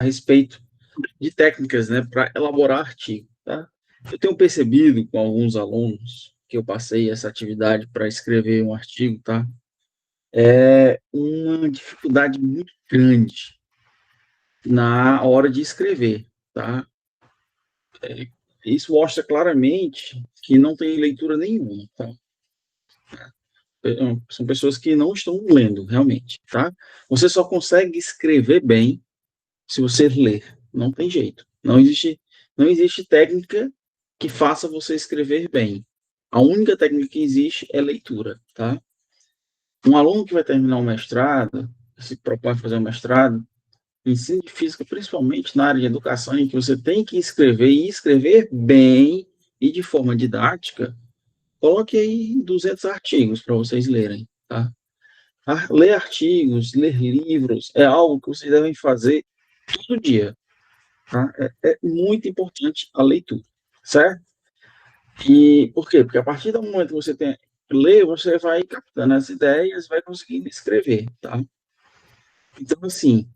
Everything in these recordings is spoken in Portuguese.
respeito de técnicas, né, para elaborar artigo, tá? Eu tenho percebido com alguns alunos que eu passei essa atividade para escrever um artigo, tá? É uma dificuldade muito grande na hora de escrever, tá? Isso mostra claramente que não tem leitura nenhuma, tá? São pessoas que não estão lendo, realmente, tá? Você só consegue escrever bem se você ler. Não tem jeito. Não existe técnica que faça você escrever bem. A única técnica que existe é leitura, tá? Um aluno que vai terminar um mestrado, se propõe a fazer um mestrado, ensino de física, principalmente na área de educação, em que você tem que escrever e escrever bem e de forma didática, coloque aí 200 artigos para vocês lerem, tá? Ler artigos, ler livros é algo que vocês devem fazer todo dia, tá? É muito importante a leitura, certo? E por quê? Porque a partir do momento que você lê, você vai captando as ideias, vai conseguindo escrever, tá? Então, assim,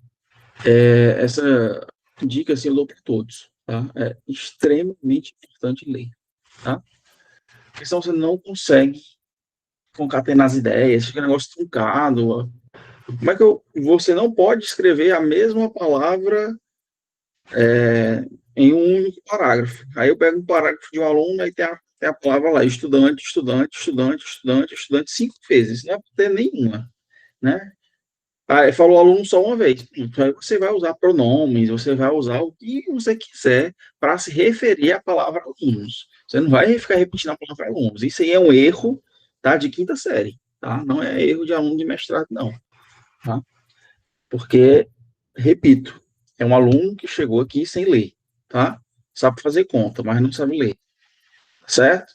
essa dica assim, eu dou para todos, tá? É extremamente importante ler, tá? Porque senão você não consegue concatenar as ideias, fica um negócio truncado. Como é que você não pode escrever a mesma palavra em um único parágrafo? Aí eu pego um parágrafo de um aluno, aí tem a palavra lá, estudante, estudante, estudante, estudante, estudante, 5 vezes, não é ter nenhuma, né? Aí falou aluno só uma vez. Aí você vai usar pronomes, você vai usar o que você quiser para se referir à palavra alunos. Você não vai ficar repetindo a palavra alunos. Isso aí é um erro, tá, de quinta série, tá? Não é erro de aluno de mestrado, não, tá? Porque, repito, é um aluno que chegou aqui sem ler, tá? Sabe fazer conta, mas não sabe ler, certo?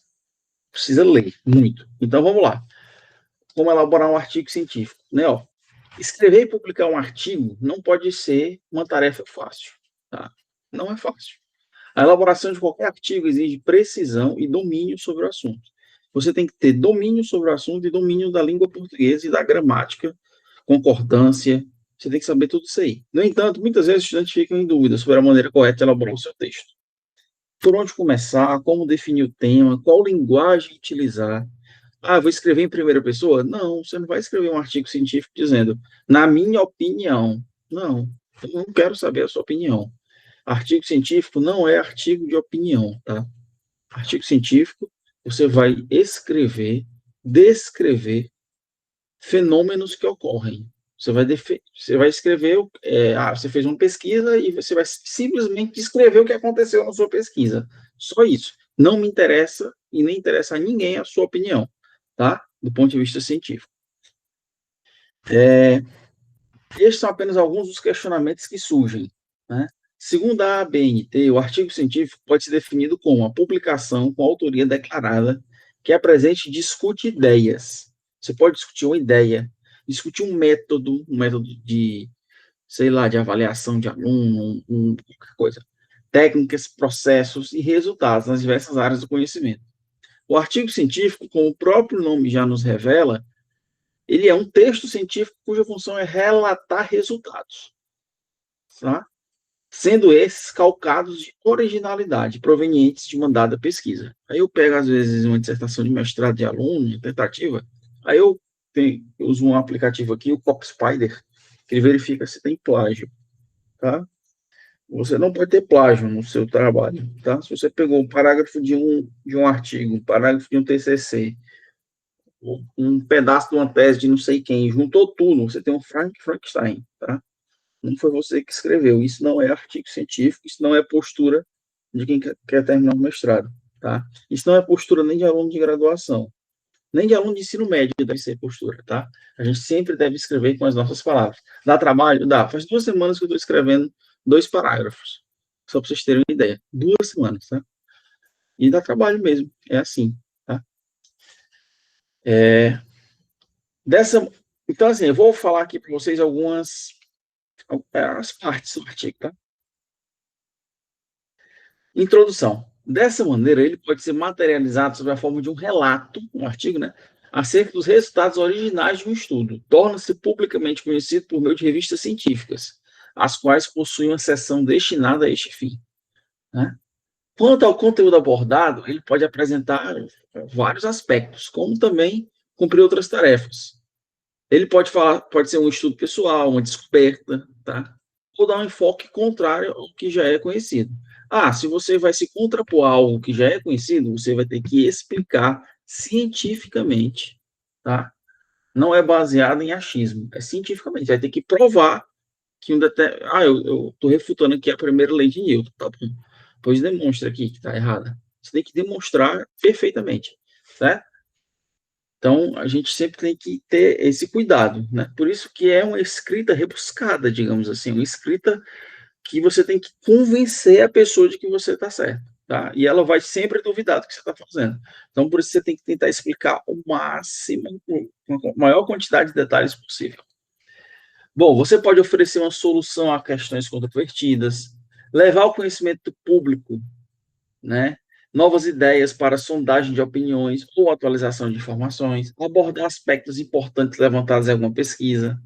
Precisa ler muito. Então vamos lá. Como elaborar um artigo científico, né? Ó, escrever e publicar um artigo não pode ser uma tarefa fácil, tá? Não é fácil. A elaboração de qualquer artigo exige precisão e domínio sobre o assunto. Você tem que ter domínio sobre o assunto e domínio da língua portuguesa e da gramática, concordância. Você tem que saber tudo isso aí. No entanto, muitas vezes os estudantes ficam em dúvida sobre a maneira correta de elaborar o seu texto. Por onde começar, como definir o tema, qual linguagem utilizar. Ah, vou escrever em primeira pessoa? Não, você não vai escrever um artigo científico dizendo, na minha opinião. Não, eu não quero saber a sua opinião. Artigo científico não é artigo de opinião, tá? Artigo científico, você vai escrever, descrever fenômenos que ocorrem. Você vai escrever, você fez uma pesquisa e você vai simplesmente descrever o que aconteceu na sua pesquisa. Só isso. Não me interessa e nem interessa a ninguém a sua opinião, tá? Do ponto de vista científico. Estes são apenas alguns dos questionamentos que surgem, né? Segundo a ABNT, o artigo científico pode ser definido como uma publicação com autoria declarada que apresente e discute ideias. Você pode discutir uma ideia, discutir um método de, sei lá, de avaliação de aluno, qualquer coisa. Técnicas, processos e resultados nas diversas áreas do conhecimento. O artigo científico, como o próprio nome já nos revela, ele é um texto científico cuja função é relatar resultados, tá? Sendo esses calcados de originalidade, provenientes de uma dada pesquisa. Aí eu pego, às vezes, uma dissertação de mestrado de aluno, de tentativa, aí eu uso um aplicativo aqui, o CopSpider, que ele verifica se tem plágio, tá? Você não pode ter plágio no seu trabalho, tá? Se você pegou um parágrafo de um artigo, um parágrafo de um TCC, um pedaço de uma tese de não sei quem, juntou tudo, você tem um Frankenstein, tá? Não foi você que escreveu. Isso não é artigo científico, isso não é postura de quem quer terminar o mestrado, tá? Isso não é postura nem de aluno de graduação, nem de aluno de ensino médio deve ser postura, tá? A gente sempre deve escrever com as nossas palavras. Dá trabalho? Dá. Faz 2 semanas que eu estou escrevendo 2 parágrafos, só para vocês terem uma ideia. 2 semanas, tá? E dá trabalho mesmo, é assim, tá? Então, assim, eu vou falar aqui para vocês as partes do artigo, tá? Introdução. Dessa maneira, ele pode ser materializado sob a forma de um relato, um artigo, né, acerca dos resultados originais de um estudo. Torna-se publicamente conhecido por meio de revistas científicas. as quais possuem uma seção destinada a este fim, né? Quanto ao conteúdo abordado, ele pode apresentar vários aspectos, como também cumprir outras tarefas. Ele pode ser um estudo pessoal, uma descoberta, tá? Ou dar um enfoque contrário ao que já é conhecido. Se você vai se contrapor a algo que já é conhecido, você vai ter que explicar cientificamente, tá? Não é baseado em achismo, é cientificamente. Vai ter que provar que eu estou refutando aqui a primeira lei de Newton, tá bom? Pois demonstra aqui que está errada. Você tem que demonstrar perfeitamente, certo? Então, a gente sempre tem que ter esse cuidado, né? Por isso que é uma escrita rebuscada, digamos assim, uma escrita que você tem que convencer a pessoa de que você está certo, tá? E ela vai sempre duvidar do que você está fazendo. Então, por isso você tem que tentar explicar o máximo, com a maior quantidade de detalhes possível. Bom, você pode oferecer uma solução a questões controvertidas, levar ao conhecimento público, né, novas ideias para sondagem de opiniões ou atualização de informações, abordar aspectos importantes levantados em alguma pesquisa,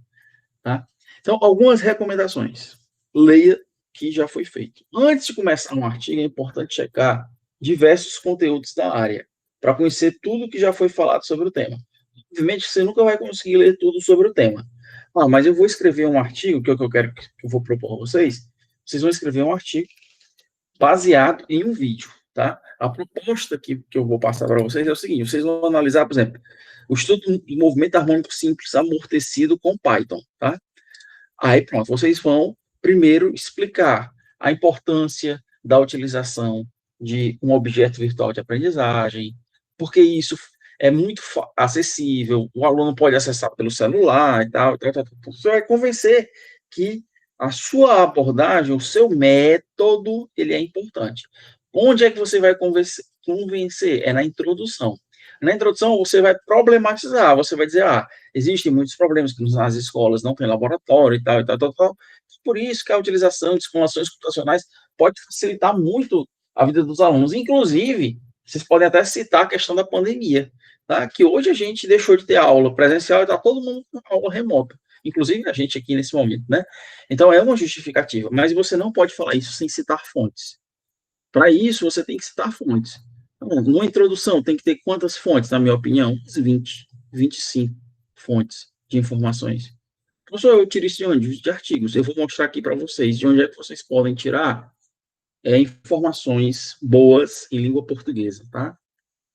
tá? Então, algumas recomendações. Leia o que já foi feito. Antes de começar um artigo, é importante checar diversos conteúdos da área, para conhecer tudo que já foi falado sobre o tema. Obviamente, você nunca vai conseguir ler tudo sobre o tema. Mas eu vou escrever um artigo, que é o que eu vou propor a vocês. Vocês vão escrever um artigo baseado em um vídeo, tá? A proposta que eu vou passar para vocês é o seguinte: vocês vão analisar, por exemplo, o estudo do movimento harmônico simples amortecido com Python, tá? Aí, pronto, vocês vão primeiro explicar a importância da utilização de um objeto virtual de aprendizagem, porque isso é muito acessível, o aluno pode acessar pelo celular e tal. Você vai convencer que a sua abordagem, o seu método, ele é importante. Onde é que você vai convencer? É na introdução. Na introdução, você vai problematizar, você vai dizer, existem muitos problemas que nas escolas não tem laboratório e tal, e tal, tal, tal. Por isso que a utilização de simulações computacionais pode facilitar muito a vida dos alunos. Inclusive, vocês podem até citar a questão da pandemia, tá? Que hoje a gente deixou de ter aula presencial e está todo mundo com aula remota. Inclusive a gente aqui nesse momento, né? Então é uma justificativa, mas você não pode falar isso sem citar fontes. Para isso, você tem que citar fontes. Numa introdução, tem que ter quantas fontes, na minha opinião? 20, 25 fontes de informações. Professor, eu tiro isso de onde? De artigos. Eu vou mostrar aqui para vocês de onde é que vocês podem tirar informações boas em língua portuguesa, tá?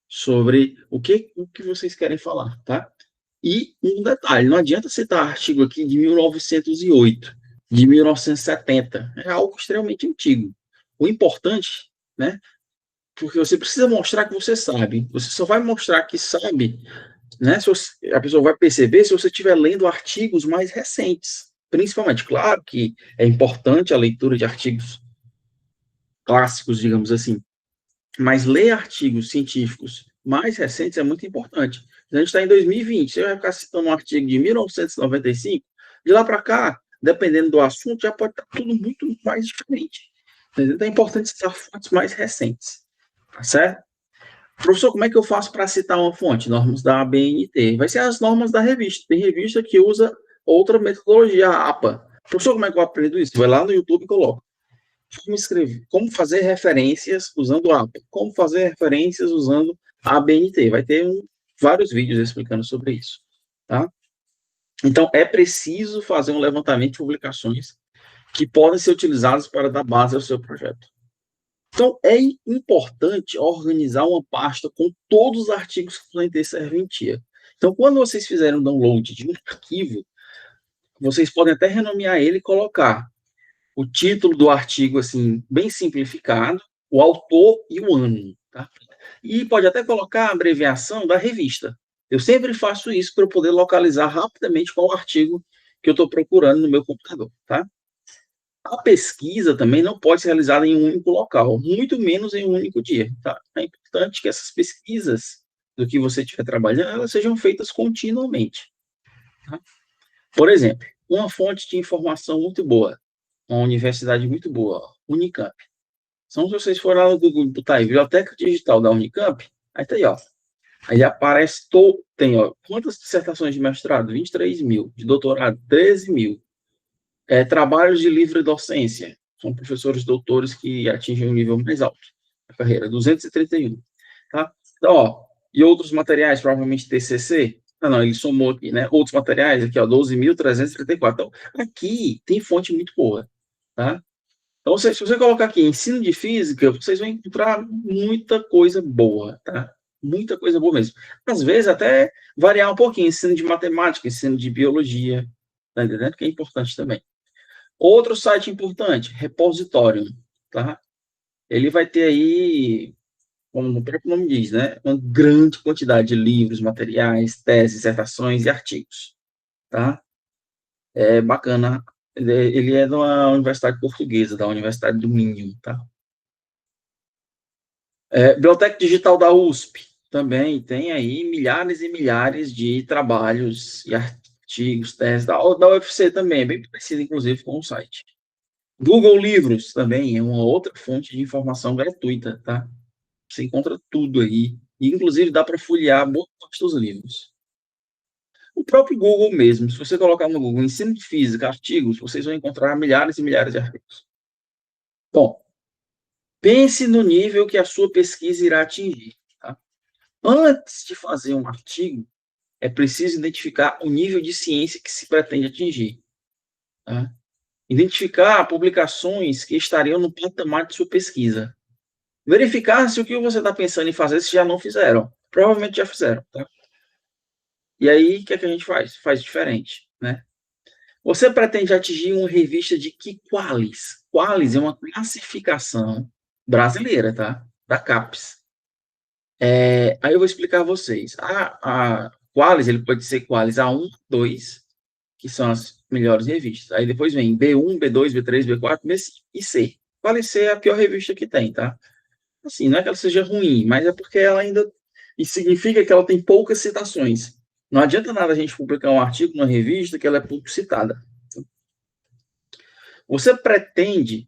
Sobre o que vocês querem falar, tá? E um detalhe, não adianta citar artigo aqui de 1908, de 1970. É algo extremamente antigo. O importante, né, porque você precisa mostrar que você sabe. Você só vai mostrar que sabe, né? A pessoa vai perceber se você estiver lendo artigos mais recentes. Principalmente, claro que é importante a leitura de artigos clássicos, digamos assim, mas ler artigos científicos mais recentes é muito importante. A gente está em 2020, você vai ficar citando um artigo de 1995, de lá para cá, dependendo do assunto, já pode estar tudo muito mais diferente. Então é importante citar fontes mais recentes, tá certo? Professor, como é que eu faço para citar uma fonte? Normas da ABNT. Vai ser as normas da revista. Tem revista que usa outra metodologia, a APA. Professor, como é que eu aprendo isso? Vai lá no YouTube e coloca. Como escrever? Como fazer referências usando a APA? Como fazer referências usando a ABNT? Vai ter vários vídeos explicando sobre isso. Tá? Então, é preciso fazer um levantamento de publicações que podem ser utilizadas para dar base ao seu projeto. Então, é importante organizar uma pasta com todos os artigos que podem ter serventia. Então, quando vocês fizerem um download de um arquivo, vocês podem até renomear ele e colocar o título do artigo, assim, bem simplificado, o autor e o ano, tá? E pode até colocar a abreviação da revista. Eu sempre faço isso para eu poder localizar rapidamente qual artigo que eu estou procurando no meu computador, tá? A pesquisa também não pode ser realizada em um único local, muito menos em um único dia. Tá? É importante que essas pesquisas do que você estiver trabalhando, elas sejam feitas continuamente. Tá? Por exemplo, uma fonte de informação muito boa, uma universidade muito boa, Unicamp. Então, se vocês forem lá no Google e botar aí, Biblioteca Digital da Unicamp, aí tá aí, ó. Aí aparece, tem, ó, quantas dissertações de mestrado? 23 mil. De doutorado, 13 mil. Trabalhos de livre docência. São professores doutores que atingem um nível mais alto da carreira, 231. Tá? Então, ó, e outros materiais, provavelmente TCC. Ah, não, ele somou aqui, né? Outros materiais, aqui, ó, 12.334. Então, aqui tem fonte muito boa, tá? Então, se você colocar aqui ensino de física, vocês vão encontrar muita coisa boa, tá? Muita coisa boa mesmo. Às vezes, até variar um pouquinho, ensino de matemática, ensino de biologia, tá entendendo? Que é importante também. Outro site importante, Repositório, tá? Ele vai ter aí, como o próprio nome diz, né? Uma grande quantidade de livros, materiais, teses, dissertações e artigos, tá? É bacana. Ele é de uma universidade portuguesa, da Universidade do Minho, tá? Biblioteca Digital da USP também tem aí milhares e milhares de trabalhos e artigos, teses da UFC também, é bem parecido, inclusive, com o site. Google Livros também é uma outra fonte de informação gratuita, tá? Você encontra tudo aí, e inclusive dá para folhear boa parte dos livros. O próprio Google mesmo, se você colocar no Google ensino de física, artigos, vocês vão encontrar milhares e milhares de artigos. Bom, pense no nível que a sua pesquisa irá atingir. Tá? Antes de fazer um artigo, é preciso identificar o nível de ciência que se pretende atingir. Tá? Identificar publicações que estariam no patamar de sua pesquisa. Verificar se o que você está pensando em fazer, se já não fizeram. Provavelmente já fizeram. Tá? E aí, o que é que a gente faz? Faz diferente. Né? Você pretende atingir uma revista de que qualis? Qualis é uma classificação brasileira, tá? Da CAPES. Aí eu vou explicar a vocês. A Qualis, ele pode ser Qualis A1, 2, que são as melhores revistas. Aí depois vem B1, B2, B3, B4, B5 e C. Qualis C é a pior revista que tem, tá? Assim, não é que ela seja ruim, mas é porque ela ainda... Isso significa que ela tem poucas citações. Não adianta nada a gente publicar um artigo numa revista que ela é pouco citada. Você pretende...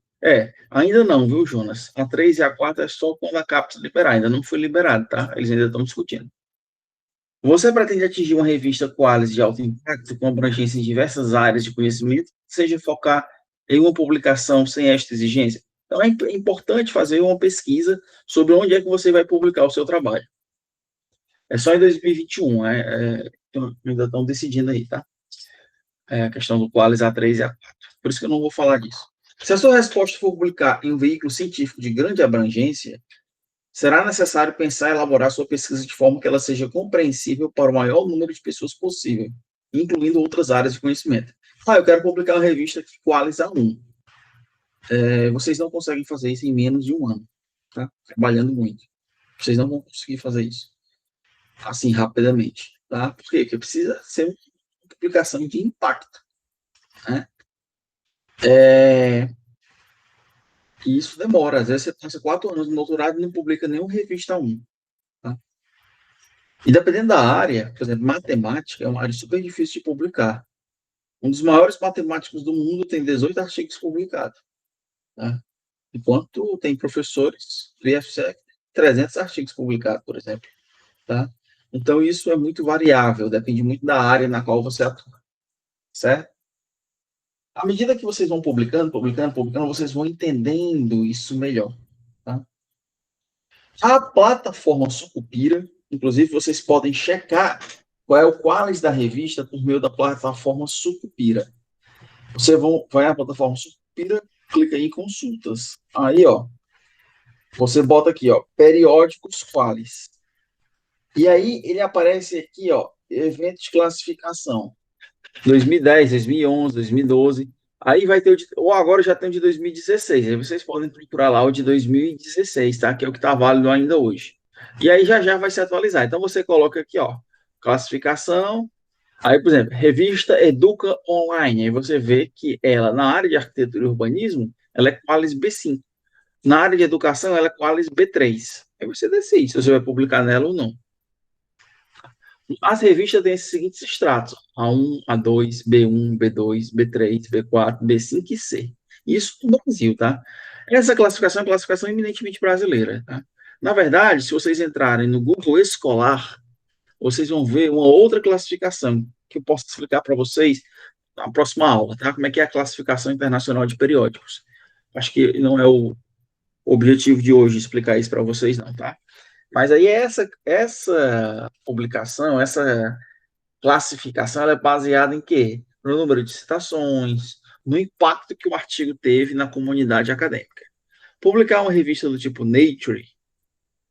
ainda não, viu, Jonas? A 3 e a 4 é só quando a CAPES liberar. Ainda não foi liberado, tá? Eles ainda estão discutindo. Você pretende atingir uma revista Qualis de alto impacto, com abrangência em diversas áreas de conhecimento, seja focar em uma publicação sem esta exigência? Então, é importante fazer uma pesquisa sobre onde é que você vai publicar o seu trabalho. É só em 2021, ainda estão decidindo aí, tá? A questão do Qualis A3 e A4. Por isso que eu não vou falar disso. Se a sua resposta for publicar em um veículo científico de grande abrangência, será necessário pensar e elaborar sua pesquisa de forma que ela seja compreensível para o maior número de pessoas possível, incluindo outras áreas de conhecimento. Eu quero publicar uma revista Qualis A1. Vocês não conseguem fazer isso em menos de um ano, tá? Trabalhando muito. Vocês não vão conseguir fazer isso assim rapidamente, tá? Por quê? Porque precisa ser uma publicação de impacto, né? E isso demora. Às vezes você passa 4 anos no doutorado e não publica nenhuma revista 1. Tá? E dependendo da área, por exemplo, matemática é uma área super difícil de publicar. Um dos maiores matemáticos do mundo tem 18 artigos publicados. Tá? Enquanto tem professores do IFCE 300 artigos publicados, por exemplo. Tá? Então, isso é muito variável, depende muito da área na qual você atua. Certo? À medida que vocês vão publicando, vocês vão entendendo isso melhor. Tá? A plataforma Sucupira, inclusive, vocês podem checar qual é o qualis da revista por meio da plataforma Sucupira. Você vai à plataforma Sucupira, clica em consultas. Aí, ó, você bota aqui, ó, periódicos qualis. E aí ele aparece aqui, ó, eventos de classificação. 2010, 2011, 2012. Aí vai ter ou agora já tem o de 2016. Aí vocês podem procurar lá o de 2016, tá? Que é o que está válido ainda hoje. E aí já vai se atualizar. Então você coloca aqui, ó, classificação. Aí, por exemplo, revista Educa Online. Aí você vê que ela, na área de arquitetura e urbanismo, ela é Qualis B5. Na área de educação, ela é Qualis B3. Aí você decide se você vai publicar nela ou não. As revistas têm esses seguintes extratos: A1, A2, B1, B2, B3, B4, B5 e C. Isso no Brasil, tá? Essa classificação é uma classificação eminentemente brasileira, tá? Na verdade, se vocês entrarem no Google Escolar, vocês vão ver uma outra classificação que eu posso explicar para vocês na próxima aula, tá? Como é que é a classificação internacional de periódicos. Acho que não é o objetivo de hoje explicar isso para vocês, não, tá? Mas aí essa publicação, essa classificação, ela é baseada em quê? No número de citações, no impacto que o artigo teve na comunidade acadêmica. Publicar uma revista do tipo Nature,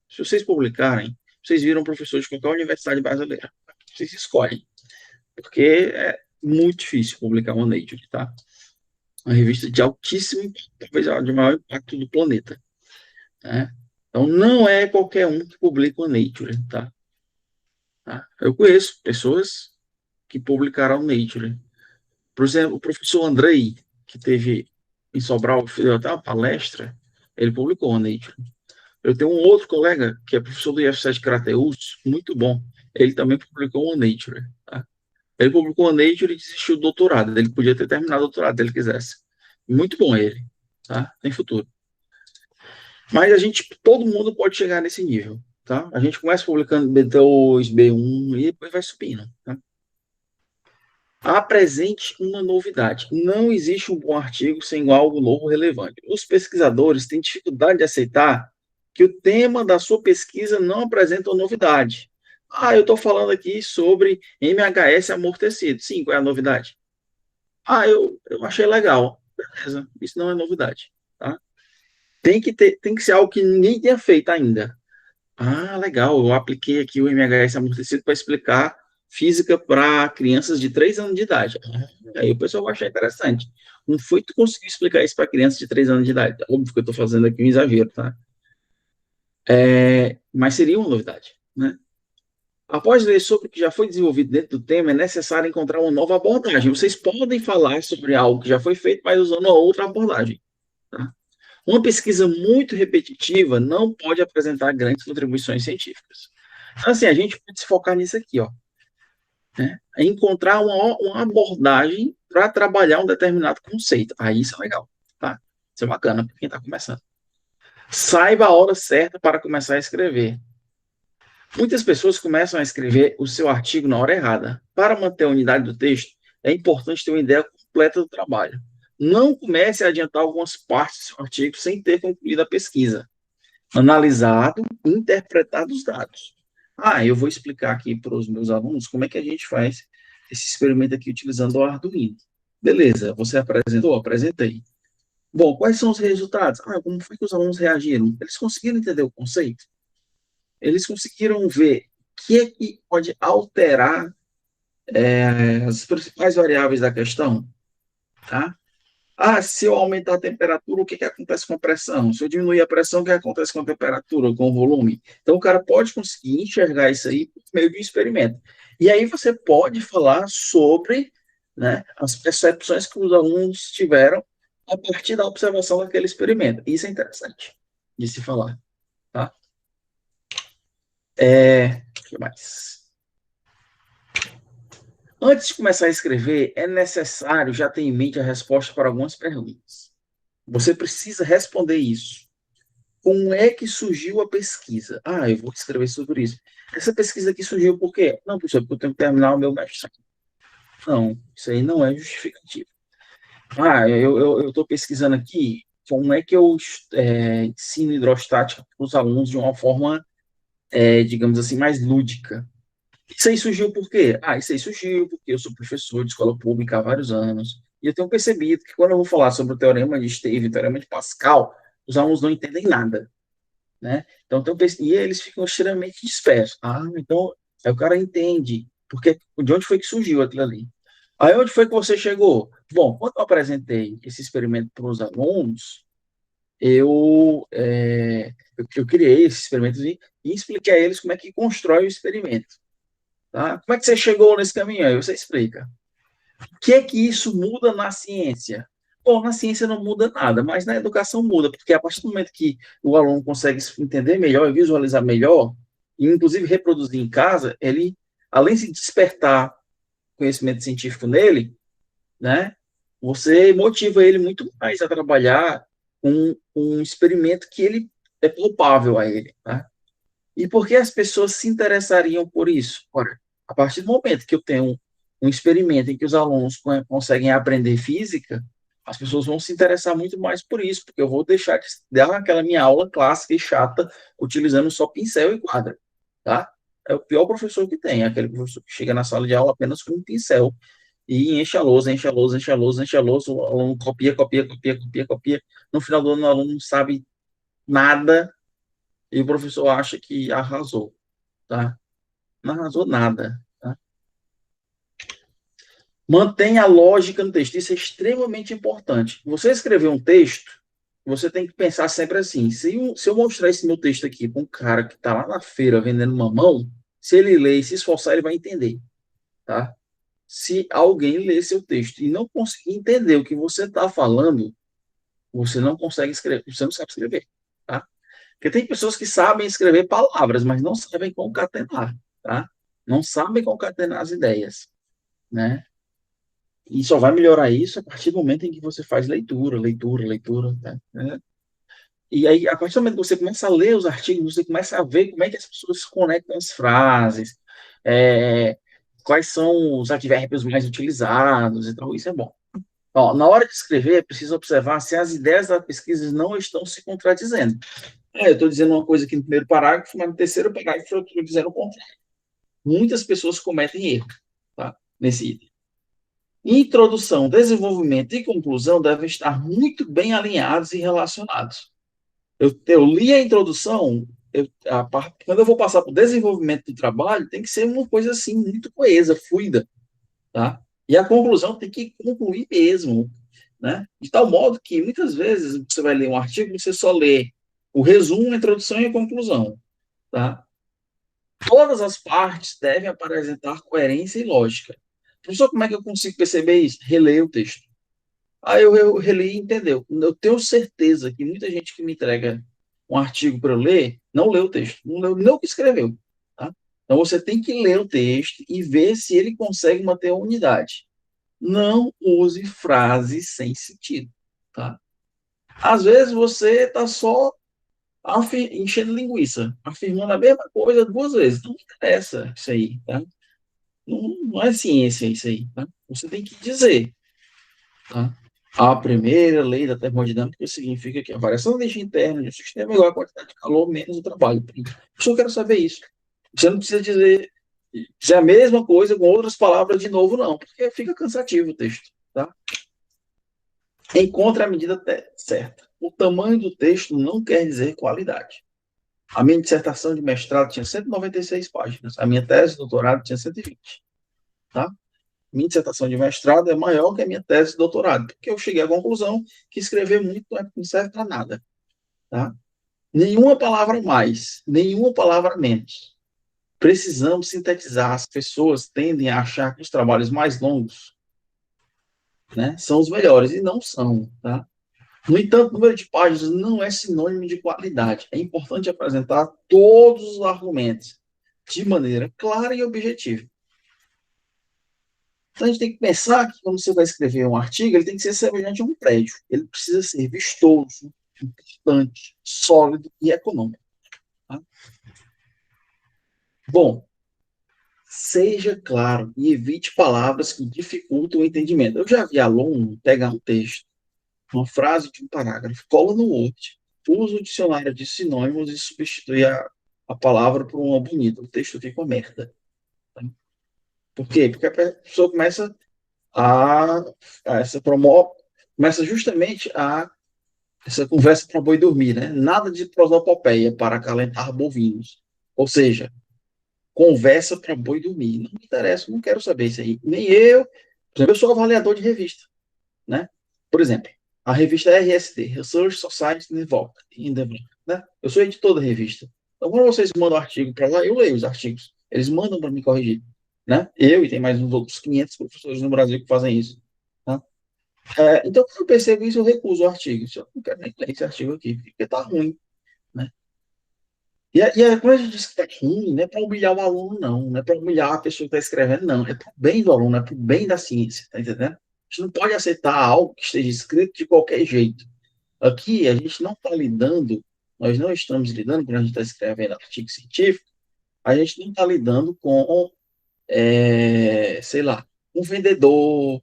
se vocês publicarem, vocês viram professor de qualquer universidade brasileira. Vocês escolhem, porque é muito difícil publicar uma Nature, tá? Uma revista de altíssimo impacto, talvez a de maior impacto do planeta, né? Então, não é qualquer um que publica uma Nature, tá? Eu conheço pessoas que publicaram Nature. Por exemplo, o professor Andrei, que teve em Sobral, deu até uma palestra, ele publicou uma Nature. Eu tenho um outro colega, que é professor do IF7 Crateus, muito bom. Ele também publicou uma Nature, tá? Ele publicou uma Nature e desistiu do doutorado. Ele podia ter terminado o doutorado se ele quisesse. Muito bom ele, tá? Tem futuro. Mas a gente, todo mundo pode chegar nesse nível, tá? A gente começa publicando B2, B1 e depois vai subindo, tá? Apresente uma novidade. Não existe um bom artigo sem algo novo relevante. Os pesquisadores têm dificuldade de aceitar que o tema da sua pesquisa não apresenta uma novidade. Eu estou falando aqui sobre MHS amortecido. Sim, qual é a novidade? Eu achei legal. Beleza, isso não é novidade, tá? Tem que ser algo que ninguém tenha feito ainda. Legal, eu apliquei aqui o MHS amortecido para explicar física para crianças de 3 anos de idade. Aí o pessoal vai achar interessante. Não foi tu conseguir explicar isso para crianças de 3 anos de idade. Óbvio que eu estou fazendo aqui um exagero, tá? Mas seria uma novidade, né? Após ler sobre o que já foi desenvolvido dentro do tema, é necessário encontrar uma nova abordagem. Vocês podem falar sobre algo que já foi feito, mas usando uma outra abordagem, tá? Uma pesquisa muito repetitiva não pode apresentar grandes contribuições científicas. Então, assim, a gente pode se focar nisso aqui, ó, né? É encontrar uma abordagem para trabalhar um determinado conceito. Aí isso é legal, tá? Isso é bacana para quem está começando. Saiba a hora certa para começar a escrever. Muitas pessoas começam a escrever o seu artigo na hora errada. Para manter a unidade do texto, é importante ter uma ideia completa do trabalho. Não comece a adiantar algumas partes do seu artigo sem ter concluído a pesquisa. Analisado e interpretado os dados. Eu vou explicar aqui para os meus alunos como é que a gente faz esse experimento aqui utilizando o Arduino. Beleza, você apresentou? Apresentei. Bom, quais são os resultados? Como foi que os alunos reagiram? Eles conseguiram entender o conceito? Eles conseguiram ver o que é que pode alterar as principais variáveis da questão? Tá? Se eu aumentar a temperatura, o que acontece com a pressão? Se eu diminuir a pressão, o que acontece com a temperatura, com o volume? Então, o cara pode conseguir enxergar isso aí por meio de um experimento. E aí você pode falar sobre, né, as percepções que os alunos tiveram a partir da observação daquele experimento. Isso é interessante de se falar. Tá? O que mais? Antes de começar a escrever, é necessário já ter em mente a resposta para algumas perguntas. Você precisa responder isso. Como é que surgiu a pesquisa? Eu vou escrever sobre isso. Essa pesquisa aqui surgiu por quê? Não, professor, porque eu tenho que terminar o meu mestrado. Não, isso aí não é justificativo. Eu estou pesquisando aqui como é que eu ensino hidrostática para os alunos de uma forma, digamos assim, mais lúdica. Isso aí surgiu por quê? Isso aí surgiu porque eu sou professor de escola pública há vários anos. E eu tenho percebido que quando eu vou falar sobre o teorema de Esteve, o teorema de Pascal, os alunos não entendem nada, né? Então, e eles ficam extremamente dispersos. Então, aí o cara entende porque, de onde foi que surgiu aquilo ali. Aí, onde foi que você chegou? Bom, quando eu apresentei esse experimento para os alunos, eu criei esse experimento e expliquei a eles como é que constrói o experimento. Tá? Como é que você chegou nesse caminho? Aí você explica. O que é que isso muda na ciência? Bom, na ciência não muda nada, mas na educação muda, porque a partir do momento que o aluno consegue entender melhor e visualizar melhor, e inclusive reproduzir em casa, ele, além de despertar conhecimento científico nele, né, você motiva ele muito mais a trabalhar com um experimento que ele é palpável a ele. Tá? E por que as pessoas se interessariam por isso? Ora, a partir do momento que eu tenho um experimento em que os alunos conseguem aprender física, as pessoas vão se interessar muito mais por isso, porque eu vou deixar de dar aquela minha aula clássica e chata, utilizando só pincel e quadra, tá? É o pior professor que tem, é aquele professor que chega na sala de aula apenas com um pincel e enche a lousa, enche a lousa, enche a lousa, enche a lousa, o aluno copia, copia, copia, copia, copia. No final do ano, o aluno não sabe nada e o professor acha que arrasou, tá? Não arrasou nada, tá? Mantenha a lógica no texto. Isso é extremamente importante. Você escrever um texto, você tem que pensar sempre assim: se eu mostrar esse meu texto aqui para um cara que está lá na feira vendendo mamão, se ele ler e se esforçar, ele vai entender, tá? Se alguém ler seu texto e não conseguir entender o que você está falando, você não consegue escrever, você não sabe escrever, tá? Porque tem pessoas que sabem escrever palavras, mas não sabem concatenar, tá? Não sabem concatenar as ideias, né? E só vai melhorar isso a partir do momento em que você faz leitura, leitura, leitura, né? E aí, a partir do momento que você começa a ler os artigos, você começa a ver como é que as pessoas se conectam as frases, é, quais são os advérbios mais utilizados, então isso é bom. Ó, na hora de escrever, é preciso observar se as ideias da pesquisa não estão se contradizendo. Eu estou dizendo uma coisa aqui no primeiro parágrafo, mas no terceiro parágrafo eu estou dizendo o contrário. Muitas pessoas cometem erro, tá? Nesse item. Introdução, desenvolvimento e conclusão devem estar muito bem alinhados e relacionados. Eu li a introdução, quando eu vou passar para o desenvolvimento do trabalho, tem que ser uma coisa assim, muito coesa, fluida, tá? E a conclusão tem que concluir mesmo, né? De tal modo que, muitas vezes, você vai ler um artigo, você só lê o resumo, a introdução e a conclusão, tá? Todas as partes devem apresentar coerência e lógica. Professor, como é que eu consigo perceber isso? Releia o texto. Aí eu reli e entendeu. Eu tenho certeza que muita gente que me entrega um artigo para eu ler, não leu o texto, não leu nem o que escreveu. Tá? Então você tem que ler o texto e ver se ele consegue manter a unidade. Não use frases sem sentido. Tá? Às vezes você está só enchendo linguiça, afirmando a mesma coisa duas vezes. Não interessa isso aí. Tá? Não é ciência isso aí. Tá? Você tem que dizer. Tá? A primeira lei da termodinâmica significa que a variação da energia interna de um sistema é igual à quantidade de calor menos o trabalho. Eu só quero saber isso. Você não precisa dizer a mesma coisa com outras palavras de novo, não, porque fica cansativo o texto. Tá? Encontre a medida certa. O tamanho do texto não quer dizer qualidade. A minha dissertação de mestrado tinha 196 páginas. A minha tese de doutorado tinha 120. Tá? Minha dissertação de mestrado é maior que a minha tese de doutorado, porque eu cheguei à conclusão que escrever muito não serve para nada. Tá? Nenhuma palavra mais, nenhuma palavra menos. Precisamos sintetizar. As pessoas tendem a achar que os trabalhos mais longos, né, são os melhores, e não são. Tá? No entanto, o número de páginas não é sinônimo de qualidade. É importante apresentar todos os argumentos de maneira clara e objetiva. Então, a gente tem que pensar que quando você vai escrever um artigo, ele tem que ser semelhante a um prédio. Ele precisa ser vistoso, importante, sólido e econômico. Tá? Bom, seja claro e evite palavras que dificultam o entendimento. Eu já vi aluno pegar um texto, uma frase de um parágrafo, cola no Word, usa o dicionário de sinônimos e substitui a palavra por uma bonita. O texto fica uma merda. Tá? Por quê? Porque a pessoa começa começa justamente essa conversa para boi dormir, né? Nada de prosopopeia para acalentar bovinos. Ou seja, conversa para boi dormir. Não me interessa, não quero saber isso aí. Nem eu. Por exemplo, eu sou avaliador de revista, né? Por exemplo, a revista RSD, Research Society in Development, né? Eu sou editor da revista. Então, quando vocês mandam artigo para lá, eu leio os artigos. Eles mandam para me corrigir, né? Eu e tem mais uns outros 500 professores no Brasil que fazem isso. Tá? Então, quando eu percebo isso, eu recuso o artigo. Eu não quero nem ler esse artigo aqui, porque está ruim. Né? Quando a gente diz que está ruim, não é para humilhar o aluno, não. Não é para humilhar a pessoa que está escrevendo, não. É para o bem do aluno, é para o bem da ciência. Tá entendendo? A gente não pode aceitar algo que esteja escrito de qualquer jeito. Aqui, a gente não está lidando, nós não estamos lidando, quando a gente está escrevendo artigo científico, a gente não está lidando com, sei lá, um vendedor,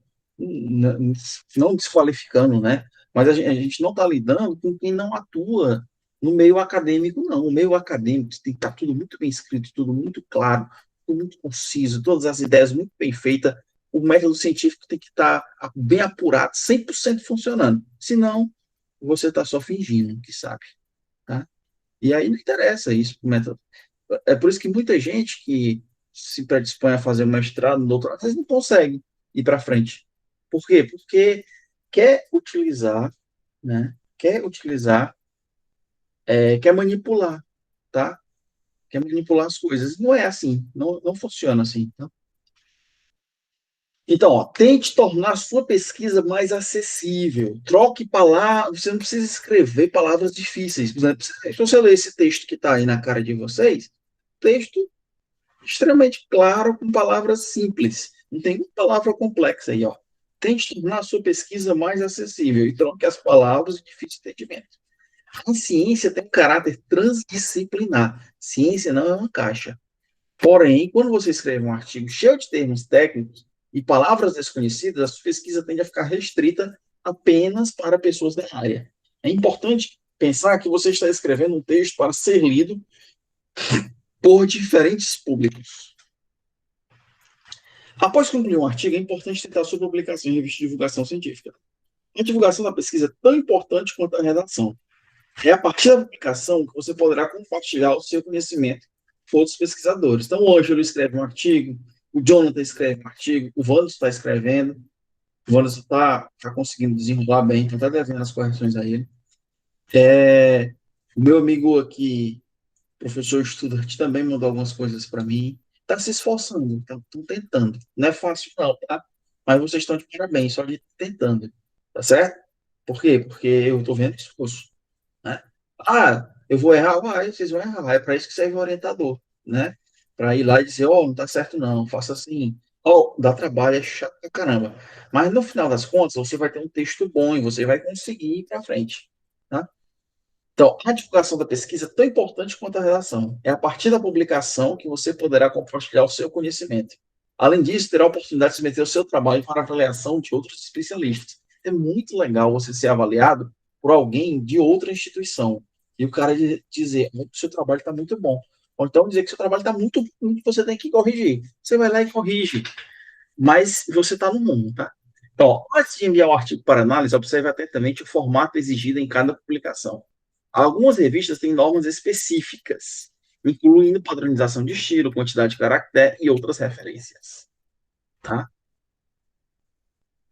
não desqualificando, né? Mas a gente não está lidando com quem não atua no meio acadêmico, não. O meio acadêmico tem que estar tudo muito bem escrito, tudo muito claro, tudo muito conciso, todas as ideias muito bem feitas. O método científico tem que estar bem apurado, 100% funcionando. Senão, você está só fingindo que sabe, tá? E aí não interessa isso, o método. É por isso que muita gente que se predispõe a fazer um mestrado, um doutorado, às vezes não consegue ir para frente. Por quê? Porque quer utilizar, né? Quer utilizar, quer manipular, tá? Quer manipular as coisas. Não é assim, não funciona assim. Tá? Então, ó, tente tornar a sua pesquisa mais acessível. Troque palavras, você não precisa escrever palavras difíceis. Por exemplo, se você ler esse texto que está aí na cara de vocês, texto extremamente claro, com palavras simples. Não tem uma palavra complexa aí, ó. Tente tornar a sua pesquisa mais acessível e troque as palavras de difícil entendimento. A ciência tem um caráter transdisciplinar. Ciência não é uma caixa. Porém, quando você escreve um artigo cheio de termos técnicos e palavras desconhecidas, a sua pesquisa tende a ficar restrita apenas para pessoas da área. É importante pensar que você está escrevendo um texto para ser lido por diferentes públicos. Após concluir um artigo, é importante tentar sua publicação em revista de divulgação científica. A divulgação da pesquisa é tão importante quanto a redação. É a partir da publicação que você poderá compartilhar o seu conhecimento com outros pesquisadores. Então, o Ângelo escreve um artigo, o Jonathan escreve um artigo, o Wanderson está escrevendo, o Wanderson está conseguindo desenrolar bem, então está devendo as correções a ele. O meu amigo aqui, professor Studart, também mandou algumas coisas para mim. Está se esforçando, estão tentando. Não é fácil, não, tá? Mas vocês estão de parabéns, só de tentando. Tá certo? Por quê? Porque eu estou vendo esforço. Né? Ah, eu vou errar? Vai, vocês vão errar. É para isso que serve o orientador. Né? Para ir lá e dizer: ó, não está certo, não, faça assim. Ó, dá trabalho, é chato pra caramba. Mas no final das contas, você vai ter um texto bom e você vai conseguir ir para frente. Tá? Então, a divulgação da pesquisa é tão importante quanto a redação. É a partir da publicação que você poderá compartilhar o seu conhecimento. Além disso, terá a oportunidade de submeter o seu trabalho para avaliação de outros especialistas. É muito legal você ser avaliado por alguém de outra instituição. E o cara dizer: o seu trabalho está muito bom. Ou então dizer que seu trabalho está muito ruim, que você tem que corrigir. Você vai lá e corrige. Mas você está no mundo, tá? Então, antes de enviar o artigo para análise, observe atentamente o formato exigido em cada publicação. Algumas revistas têm normas específicas, incluindo padronização de estilo, quantidade de caractere e outras referências. Tá?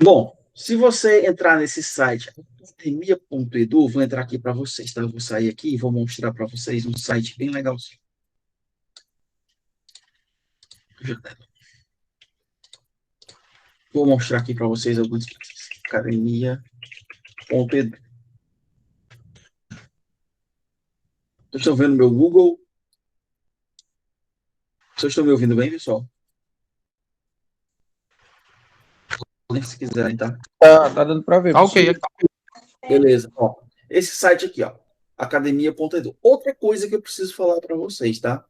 Bom, se você entrar nesse site, academia.edu, vou entrar aqui para vocês, tá? Eu vou sair aqui e vou mostrar para vocês um site bem legal. Vou mostrar aqui para vocês alguns academia.edu. Vocês estão vendo meu Google? Vocês estão me ouvindo bem, pessoal? Se quiserem, tá? Tá dando para ver. Tá ok. Beleza. Ó, esse site aqui, ó, academia.edu. Outra coisa que eu preciso falar para vocês, tá?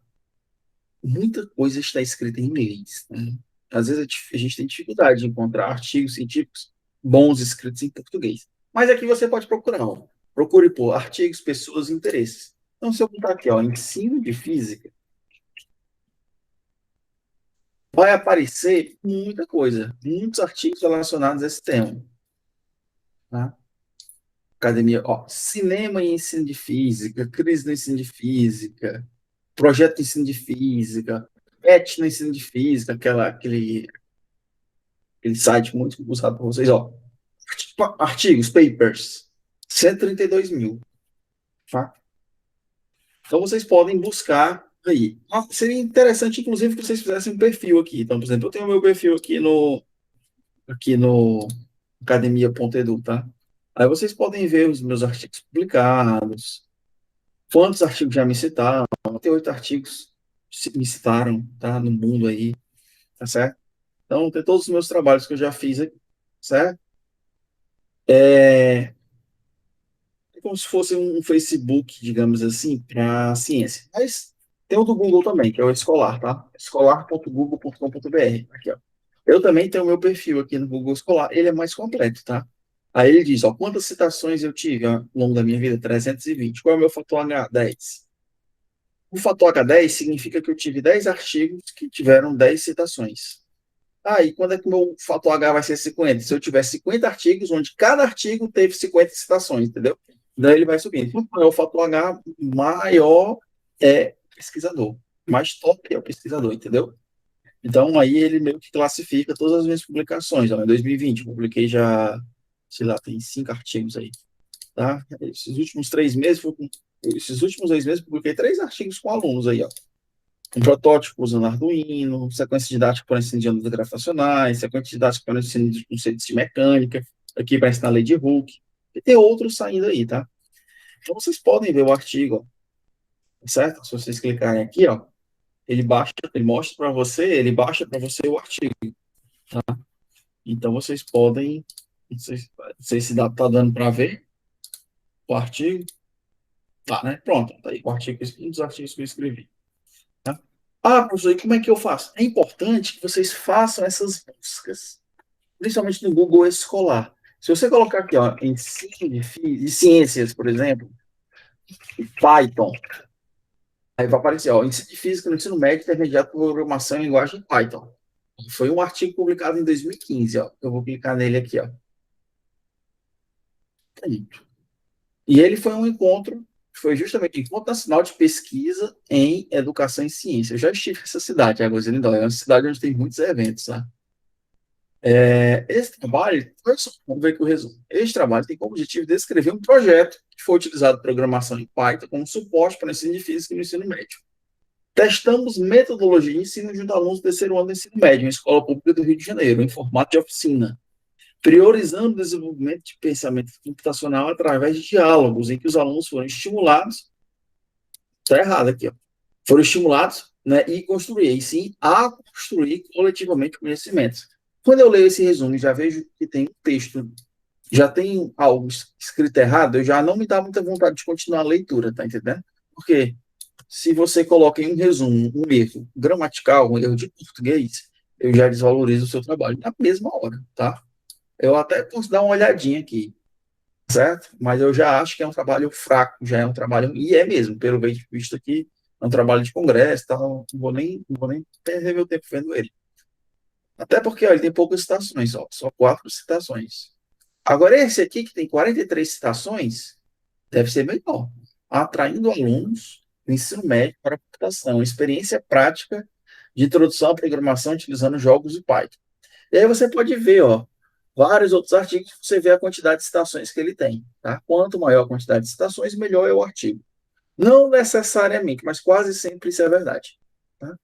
Muita coisa está escrita em inglês, né? Às vezes a gente tem dificuldade de encontrar artigos científicos bons escritos em português. Mas aqui você pode procurar, ó. Procure por artigos, pessoas e interesses. Então, se eu botar aqui, ó, ensino de física, vai aparecer muita coisa, muitos artigos relacionados a esse tema. Tá? Academia, ó, cinema e ensino de física, crise no ensino de física, projeto de ensino de física, PET no ensino de física, aquele site muito usado por vocês, ó. Artigos, papers, 132 mil. Tá? Então vocês podem buscar aí. Seria interessante, inclusive, que vocês fizessem um perfil aqui. Então, por exemplo, eu tenho o meu perfil aqui no academia.edu, tá? Aí vocês podem ver os meus artigos publicados, quantos artigos já me citaram, 98 artigos me citaram, tá? No mundo aí, tá certo? Então, tem todos os meus trabalhos que eu já fiz aqui, certo? É como se fosse um Facebook, digamos assim, para ciência. Mas tem o do Google também, que é o Escolar, tá? escolar.google.com.br. Aqui, ó. Eu também tenho o meu perfil aqui no Google Escolar, ele é mais completo, tá? Aí ele diz, ó, quantas citações eu tive ao longo da minha vida? 320. Qual é o meu fator H? 10. O fator H10 significa que eu tive 10 artigos que tiveram 10 citações. E quando é que o meu fator H vai ser 50? Se eu tiver 50 artigos, onde cada artigo teve 50 citações, entendeu? Daí ele vai subindo. Quanto maior o fator H, maior é o pesquisador. Mais top é o pesquisador, entendeu? Então, aí ele meio que classifica todas as minhas publicações. Ó, em 2020, eu publiquei já, sei lá, tem 5 artigos aí, tá? Esses últimos 2 meses, eu publiquei 3 artigos com alunos aí, ó. Um protótipo usando Arduino, sequência didática para ensino de ondas gravitacionais, sequência didática para ensino de conceitos de mecânica, aqui para ensinar a lei de Hooke, e tem outros saindo aí, tá? Então, vocês podem ver o artigo, ó, certo? Se vocês clicarem aqui, ó, ele baixa para você o artigo. Então, vocês podem, não sei se tá dando para ver o artigo. Tá, né? Pronto, tá aí o artigo, um dos artigos que eu escrevi. Tá? Professor, e como é que eu faço? É importante que vocês façam essas buscas, principalmente no Google Escolar. Se você colocar aqui, ó, ensino de ciências, por exemplo, Python, aí vai aparecer, ó, ensino de física no ensino médio intermediário por programação em linguagem Python. Foi um artigo publicado em 2015, ó. Eu vou clicar nele aqui, ó. E ele foi um encontro, foi justamente o Encontro Nacional de Pesquisa em Educação e Ciência. Eu já estive nessa cidade, Águas de Lindóia, é uma cidade onde tem muitos eventos, tá? Esse trabalho, vamos ver aqui o resumo. Esse trabalho tem como objetivo descrever um projeto que foi utilizado programação em Python como suporte para o ensino de física e no ensino médio. Testamos metodologia de ensino junto a alunos do terceiro ano do ensino médio, em escola pública do Rio de Janeiro, em formato de oficina, priorizando o desenvolvimento de pensamento computacional através de diálogos, em que os alunos foram estimulados, está errado aqui, ó, foram estimulados, né, e sim a construir coletivamente conhecimentos. Quando eu leio esse resumo e já vejo que tem um texto, já tem algo escrito errado, eu já não me dá muita vontade de continuar a leitura, tá entendendo? Porque se você coloca em um resumo um erro gramatical, um erro de português, eu já desvalorizo o seu trabalho na mesma hora, tá? Eu até posso dar uma olhadinha aqui, certo? Mas eu já acho que é um trabalho fraco, já é um trabalho, e é mesmo, pelo visto aqui, é um trabalho de congresso, tal, não vou nem perder meu tempo vendo ele. Até porque, ó, ele tem poucas citações, ó, só 4 citações. Agora, esse aqui, que tem 43 citações, deve ser melhor, atraindo alunos do ensino médio para a computação, experiência prática de introdução à programação utilizando jogos e Python. E aí você pode ver, ó, vários outros artigos, você vê a quantidade de citações que ele tem, tá? Quanto maior a quantidade de citações, melhor é o artigo. Não necessariamente, mas quase sempre isso é verdade, tá?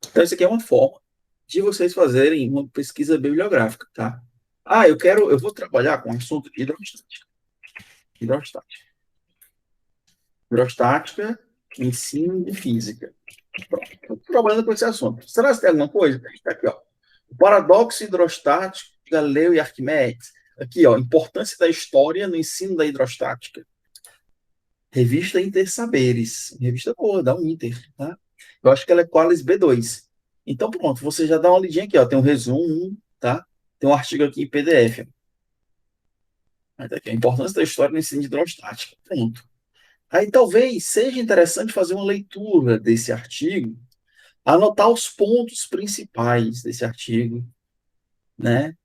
Então, isso aqui é uma forma de vocês fazerem uma pesquisa bibliográfica, tá? Eu vou trabalhar com o assunto de hidrostática. Hidrostática. Hidrostática, ensino de física. Pronto, estou trabalhando com esse assunto. Será que tem alguma coisa? Está aqui, ó. O paradoxo hidrostático de Galileu e Arquimedes. Aqui, ó, importância da história no ensino da hidrostática. Revista Intersaberes. Revista boa, da Inter, tá? Eu acho que ela é Qualis B2. Então, pronto, você já dá uma lidinha aqui, ó. Tem um resumo, tá? Tem um artigo aqui em PDF. Tá aqui, a importância da história no ensino de hidrostática. Pronto. Aí talvez seja interessante fazer uma leitura desse artigo, anotar os pontos principais desse artigo, né?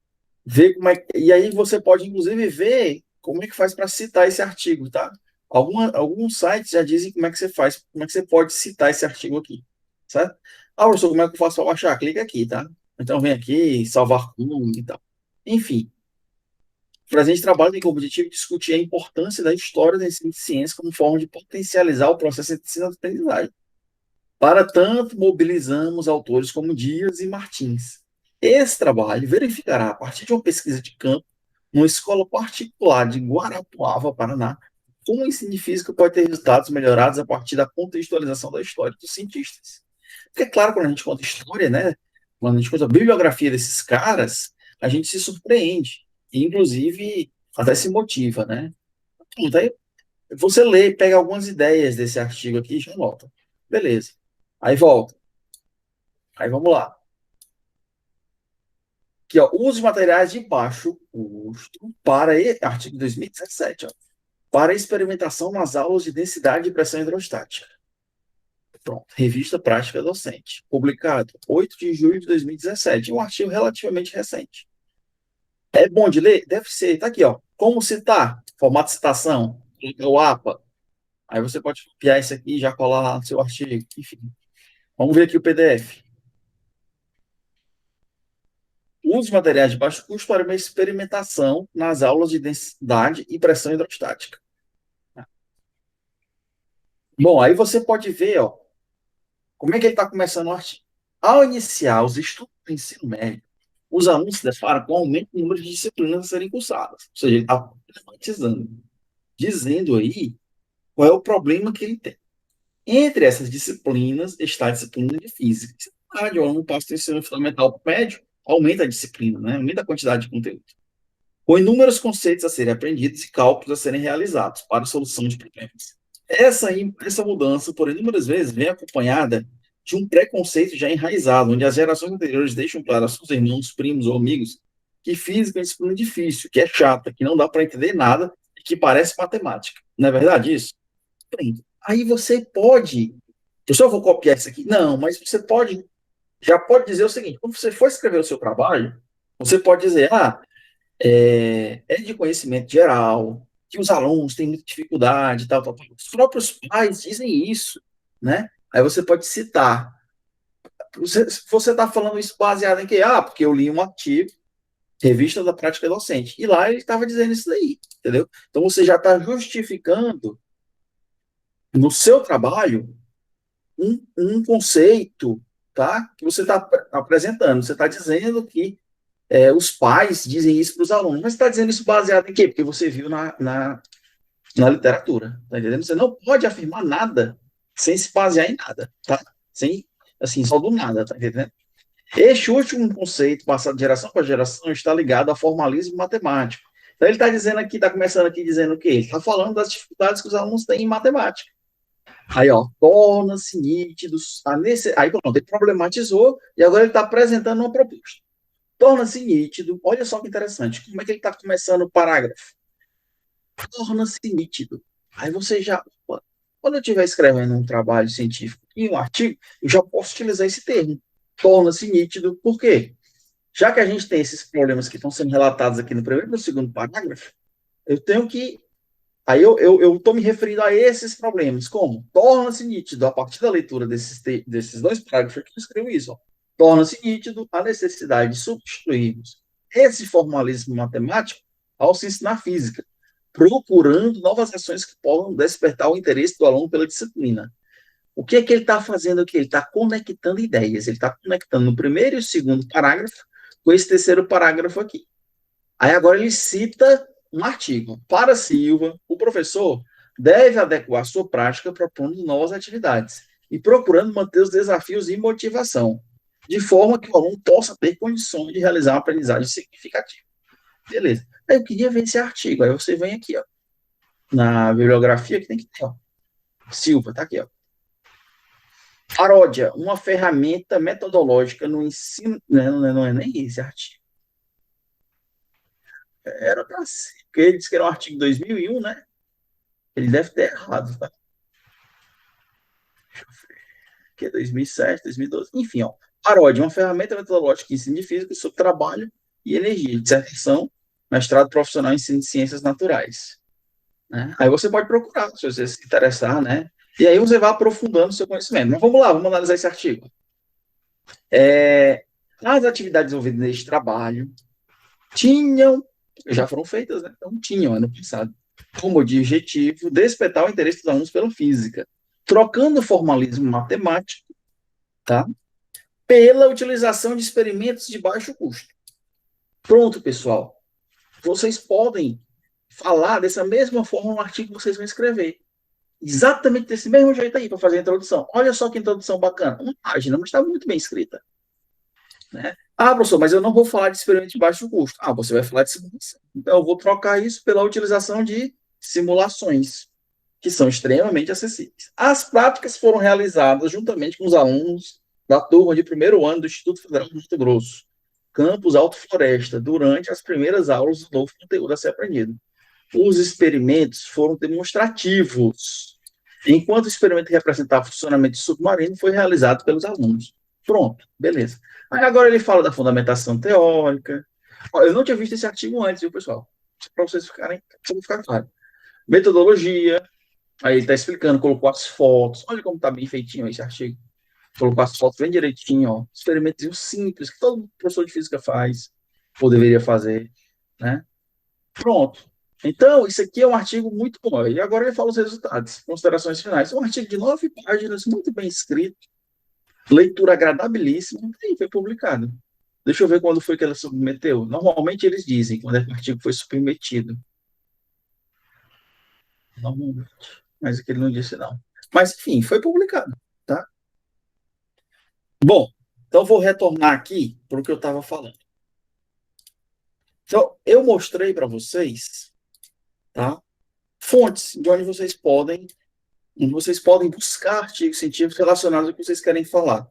Ver como é, e aí você pode, inclusive, ver como é que faz para citar esse artigo, tá? Alguns sites já dizem como é que você faz, como é que você pode citar esse artigo aqui, certo? Professor, como é que eu faço para baixar? Clica aqui, tá? Então vem aqui, salvar como e tal. Enfim, o presente trabalho tem como objetivo discutir a importância da história da ensino de ciência como forma de potencializar o processo de ensino-aprendizagem. Para tanto, mobilizamos autores como Dias e Martins. Esse trabalho verificará, a partir de uma pesquisa de campo, numa escola particular de Guarapuava, Paraná, como o ensino de física pode ter resultados melhorados a partir da contextualização da história dos cientistas. Porque, é claro, quando a gente conta história, né, quando a gente conta a bibliografia desses caras, a gente se surpreende. E, inclusive, até se motiva, né? Então, aí você lê, pega algumas ideias desse artigo aqui e já anota. Beleza. Aí volta. Aí vamos lá. Que, ó, uso de materiais de baixo custo para artigo 2017, ó, para experimentação nas aulas de densidade e pressão hidrostática. Pronto, revista Prática Docente, publicado 8 de julho de 2017, um artigo relativamente recente. É bom de ler? Deve ser, tá aqui, ó. Como citar? Formato de citação, o APA. Aí você pode copiar isso aqui e já colar lá no seu artigo. Enfim, vamos ver aqui o PDF. Uso de materiais de baixo custo para uma experimentação nas aulas de densidade e pressão hidrostática. Bom, aí você pode ver, ó, como é que ele está começando o artigo. Ao iniciar os estudos do ensino médio, os alunos se deparam com aumento no número de disciplinas a serem cursadas. Ou seja, ele está problematizando, dizendo aí qual é o problema que ele tem. Entre essas disciplinas está a disciplina de física. O aluno passa do ensino fundamental para o médio, aumenta a disciplina, né? Aumenta a quantidade de conteúdo. Com inúmeros conceitos a serem aprendidos e cálculos a serem realizados para a solução de problemas. Essa mudança, por inúmeras vezes, vem acompanhada de um preconceito já enraizado, onde as gerações anteriores deixam claro aos seus irmãos, primos ou amigos que física é uma disciplina difícil, que é chata, que não dá para entender nada e que parece matemática. Não é verdade isso? Aí você pode. Eu só vou copiar isso aqui? Não, mas você pode. Já pode dizer o seguinte: quando você for escrever o seu trabalho, você pode dizer, é de conhecimento geral, que os alunos têm muita dificuldade, tal, tal, tal. Os próprios pais dizem isso, né? Aí você pode citar. Você está falando isso baseado em quê? Porque eu li um artigo, Revista da Prática Docente, e lá ele estava dizendo isso daí, entendeu? Então você já está justificando no seu trabalho um conceito, tá? Que você está apresentando. Você está dizendo que os pais dizem isso para os alunos, mas você está dizendo isso baseado em quê? Porque você viu na literatura, tá entendendo? Você não pode afirmar nada sem se basear em nada, tá? Sem, assim, só do nada, tá entendendo? Este último conceito, passado de geração para geração, está ligado ao formalismo matemático. Então, ele está dizendo aqui, está começando aqui dizendo o quê? Ele está falando das dificuldades que os alunos têm em matemática. Aí, ó, torna-se nítido. Aí, pronto, ele problematizou e agora ele está apresentando uma proposta. Torna-se nítido. Olha só que interessante. Como é que ele está começando o parágrafo? Torna-se nítido. Aí você já. Quando eu estiver escrevendo um trabalho científico e um artigo, eu já posso utilizar esse termo. Torna-se nítido. Por quê? Já que a gente tem esses problemas que estão sendo relatados aqui no primeiro e no segundo parágrafo, eu tenho que. Aí eu estou me referindo a esses problemas. Como? Torna-se nítido, a partir da leitura desses dois parágrafos que eu escrevo isso. Ó. Torna-se nítido a necessidade de substituirmos esse formalismo matemático ao se ensinar física, procurando novas ações que possam despertar o interesse do aluno pela disciplina. O que é que ele está fazendo aqui? Ele está conectando ideias. Ele está conectando no primeiro e o segundo parágrafo com esse terceiro parágrafo aqui. Aí agora ele cita um artigo. Para Silva, o professor deve adequar sua prática propondo novas atividades e procurando manter os desafios e motivação, de forma que o aluno possa ter condições de realizar uma aprendizagem significativa. Beleza. Aí eu queria ver esse artigo. Aí você vem aqui, ó, na bibliografia que tem que ter, ó. Silva, tá aqui, ó. Paródia, uma ferramenta metodológica no ensino. Não é nem esse artigo. Era para ser, porque ele disse que era um artigo de 2001, né? Ele deve ter errado, tá? Deixa eu ver. Que é 2007, 2012. Enfim, ó. Paródia, uma ferramenta metodológica de ensino de física sobre trabalho e energia. Dissertação, mestrado profissional em ensino de ciências naturais. Né? Aí você pode procurar, se você se interessar, né? E aí você vai aprofundando o seu conhecimento. Mas vamos lá, vamos analisar esse artigo. As atividades envolvidas neste trabalho já foram feitas, né? Então tinham ano passado, como objetivo despertar o interesse dos alunos pela física, trocando o formalismo matemático, tá? Pela utilização de experimentos de baixo custo. Pronto, pessoal. Vocês podem falar dessa mesma forma no artigo que vocês vão escrever. Exatamente desse mesmo jeito aí, para fazer a introdução. Olha só que introdução bacana. Uma página, mas está muito bem escrita. Né? Professor, mas eu não vou falar de experimento de baixo custo. Você vai falar de simulação. Então, eu vou trocar isso pela utilização de simulações, que são extremamente acessíveis. As práticas foram realizadas juntamente com os alunos da turma de primeiro ano do Instituto Federal do Mato Grosso. campus Alto Floresta, durante as primeiras aulas do novo conteúdo a ser aprendido. Os experimentos foram demonstrativos, enquanto o experimento que representava o funcionamento submarino foi realizado pelos alunos. Pronto, beleza. Aí agora ele fala da fundamentação teórica. Eu não tinha visto esse artigo antes, viu, pessoal? Para vocês ficar claro. Metodologia, aí ele está explicando, colocou as fotos. Olha como está bem feitinho esse artigo. Colocou as fotos bem direitinho, ó. Experimentos simples que todo professor de física faz, ou deveria fazer, né? Pronto. Então, isso aqui é um artigo muito bom. E agora ele fala os resultados, considerações finais. Um artigo de 9 páginas, muito bem escrito, leitura agradabilíssima, e foi publicado. Deixa eu ver quando foi que ela submeteu. Normalmente eles dizem quando é que o artigo foi submetido. Normalmente. Mas aqui ele não disse, não. Mas, enfim, foi publicado, tá? Bom, então vou retornar aqui para o que eu estava falando. Então, eu mostrei para vocês, tá? Fontes de onde vocês podem buscar artigos científicos relacionados ao que vocês querem falar.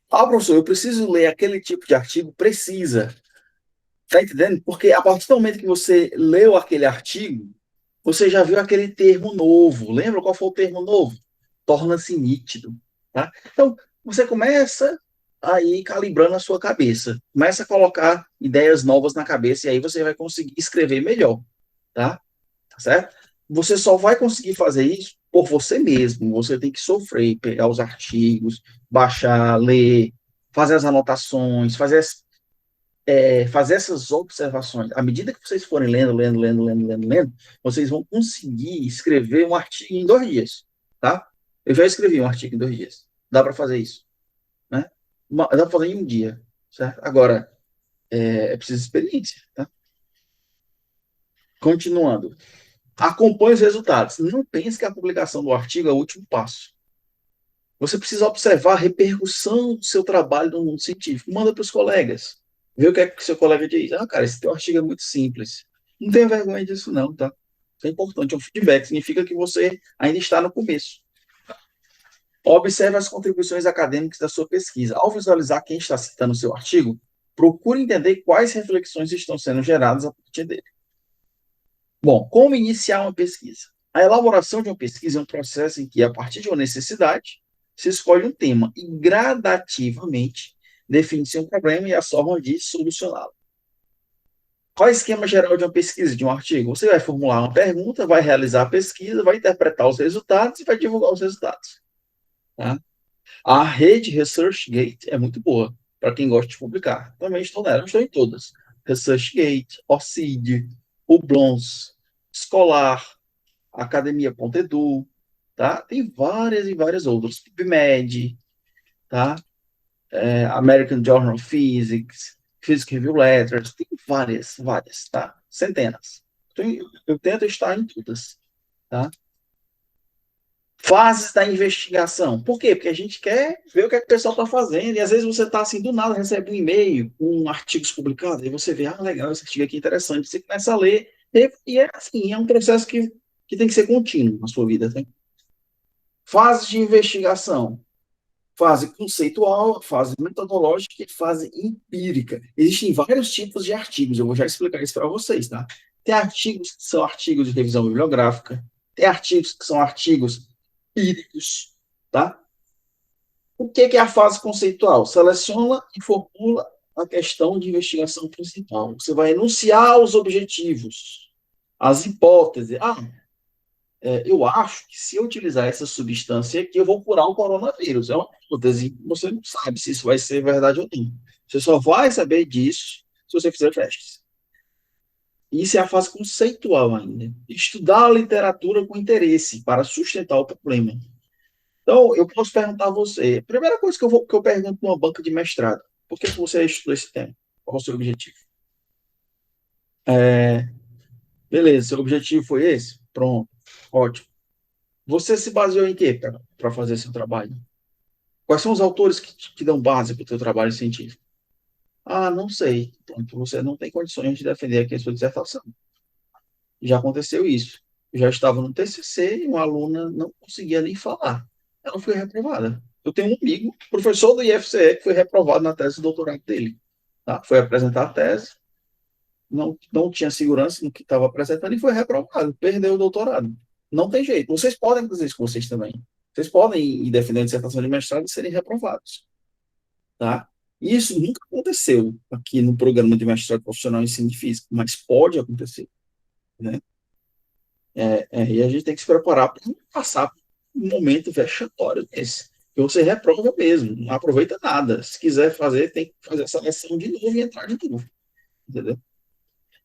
Ah, professor, eu preciso ler aquele tipo de artigo? Precisa. Tá entendendo? Porque a partir do momento que você leu aquele artigo, você já viu aquele termo novo. Lembra qual foi o termo novo? Torna-se nítido. Tá? Então, você começa aí calibrando a sua cabeça. Começa a colocar ideias novas na cabeça e aí você vai conseguir escrever melhor. Tá? Tá certo? Você só vai conseguir fazer isso por você mesmo. Você tem que sofrer, pegar os artigos, baixar, ler, fazer as anotações, fazer essas observações. À medida que vocês forem lendo, vocês vão conseguir escrever um artigo em 2 dias, tá? Eu já escrevi um artigo em 2 dias. Dá para fazer isso, né? Dá para fazer em um dia, certo? Agora, é preciso experiência, tá? Continuando. Acompanhe os resultados. Não pense que a publicação do artigo é o último passo. Você precisa observar a repercussão do seu trabalho no mundo científico. Manda para os colegas. Vê o que é que o seu colega diz. Ah, cara, esse teu artigo é muito simples. Não tenha vergonha disso, não, tá? Isso é importante. É um feedback. Significa que você ainda está no começo. Observe as contribuições acadêmicas da sua pesquisa. Ao visualizar quem está citando o seu artigo, procure entender quais reflexões estão sendo geradas a partir dele. Bom, como iniciar uma pesquisa? A elaboração de uma pesquisa é um processo em que, a partir de uma necessidade, se escolhe um tema e gradativamente define-se um problema e as formas de solucioná-lo. Qual é o esquema geral de uma pesquisa, de um artigo? Você vai formular uma pergunta, vai realizar a pesquisa, vai interpretar os resultados e vai divulgar os resultados. Tá? A rede ResearchGate é muito boa para quem gosta de publicar. Também estou nela, estou em todas. ResearchGate, OCID, Ublons, Scholar, Academia.edu, tá? Tem várias e várias outras. PubMed, tá? American Journal of Physics, Physics Review Letters, tem várias, tá? Centenas. Então, eu tento estar em todas, tá? Fases da investigação. Por quê? Porque a gente quer ver o que, é que o pessoal está fazendo, e às vezes você está assim, do nada, recebe um e-mail com artigos publicados, e você vê, ah, legal, esse artigo aqui é interessante, você começa a ler, e é assim, é um processo que tem que ser contínuo na sua vida, tá? Fase de investigação. Fase conceitual, fase metodológica e fase empírica. Existem vários tipos de artigos, eu vou já explicar isso para vocês, tá? Tem artigos que são artigos de revisão bibliográfica, tem artigos que são artigos empíricos, tá? O que é a fase conceitual? Seleciona e formula a questão de investigação principal. Você vai enunciar os objetivos, as hipóteses. Eu acho que se eu utilizar essa substância aqui, eu vou curar o coronavírus. É uma hipótese. Você não sabe se isso vai ser verdade ou não. Você só vai saber disso se você fizer testes. Isso é a fase conceitual ainda. Estudar a literatura com interesse para sustentar o problema. Então, eu posso perguntar a você. Primeira coisa que eu pergunto numa banca de mestrado. Por que você estudou esse tema? Qual é o seu objetivo? É, beleza, seu objetivo foi esse? Pronto, ótimo. Você se baseou em quê para fazer seu trabalho? Quais são os autores que dão base para o seu trabalho científico? Ah, não sei. Pronto, você não tem condições de defender aqui a sua dissertação. Já aconteceu isso. Eu já estava no TCC e uma aluna não conseguia nem falar. Ela foi reprovada. Eu tenho um amigo, professor do IFCE, que foi reprovado na tese de doutorado dele. tá? Foi apresentar a tese, não tinha segurança no que estava apresentando e foi reprovado, perdeu o doutorado. Não tem jeito. Vocês podem fazer isso com vocês também. Vocês podem ir defender a dissertação de mestrado e serem reprovados, tá? Isso nunca aconteceu aqui no programa de mestrado profissional em ensino de física, mas pode acontecer, né? E a gente tem que se preparar para não passar por um momento vexatório desse. Que você reprova mesmo, não aproveita nada. Se quiser fazer, tem que fazer essa lição de novo e entrar de novo, entendeu?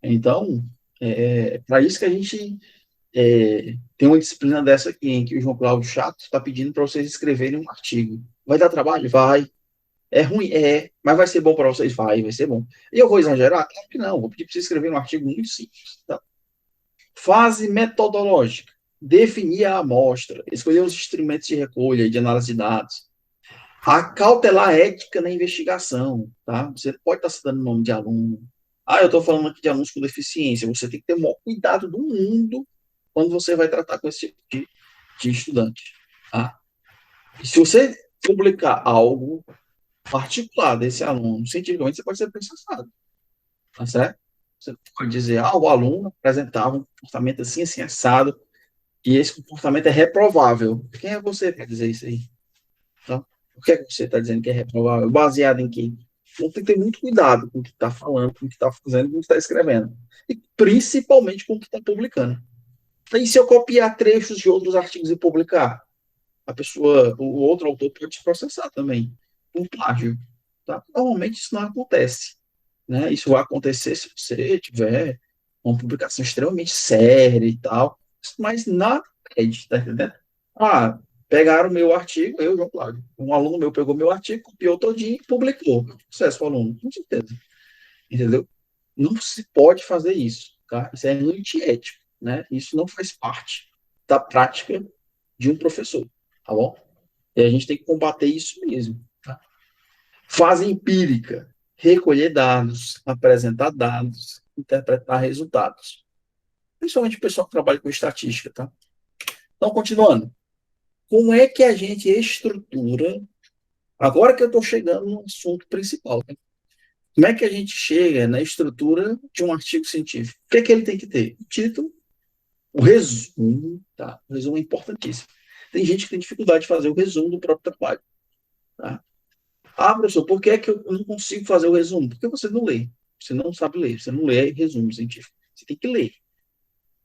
Então, para isso que a gente tem uma disciplina dessa aqui, em que o João Cláudio Chato está pedindo para vocês escreverem um artigo. Vai dar trabalho? Vai. É ruim? É. Mas vai ser bom para vocês? Vai ser bom. E eu vou exagerar? Claro que não. Vou pedir para vocês escreverem um artigo muito simples. Tá? Fase metodológica. Definir a amostra. Escolher os instrumentos de recolha e de análise de dados. Acautelar a ética na investigação. Tá? Você pode estar citando o nome de aluno. Eu estou falando aqui de alunos com deficiência. Você tem que ter o maior cuidado do mundo quando você vai tratar com esse tipo de estudante. Tá? E se você publicar algo particular desse aluno, cientificamente, você pode ser processado. Tá certo? Você pode dizer, o aluno apresentava um comportamento assim, assim, assado, e esse comportamento é reprovável. Quem é você para dizer isso aí? Tá? Por que você está dizendo que é reprovável? Baseado em quem? Então tem que ter muito cuidado com o que está falando, com o que está fazendo, com o que está escrevendo. E principalmente com o que está publicando. E se eu copiar trechos de outros artigos e publicar? O outro autor pode te processar também, por plágio. Tá? Normalmente isso não acontece. Né? Isso vai acontecer se você tiver uma publicação extremamente séria e tal, mas nada pede, tá entendendo? Pegaram o meu artigo, João Cláudio. Um aluno meu pegou meu artigo, copiou todinho e publicou. Sucesso, aluno, com certeza. Entendeu? Não se pode fazer isso, tá? Isso é antiético, né? Isso não faz parte da prática de um professor, tá bom? E a gente tem que combater isso mesmo, tá? Fase empírica, recolher dados, apresentar dados, interpretar resultados. Principalmente o pessoal que trabalha com estatística, tá? Então, continuando. Como é que a gente estrutura, agora que eu estou chegando no assunto principal, tá? Como é que a gente chega na estrutura de um artigo científico? O que é que ele tem que ter? O título, o resumo, tá? O resumo é importantíssimo. Tem gente que tem dificuldade de fazer o resumo do próprio trabalho, tá? Professor, por que é que eu não consigo fazer o resumo? Porque você não lê. Você não sabe ler. Você não lê resumo científico. Você tem que ler.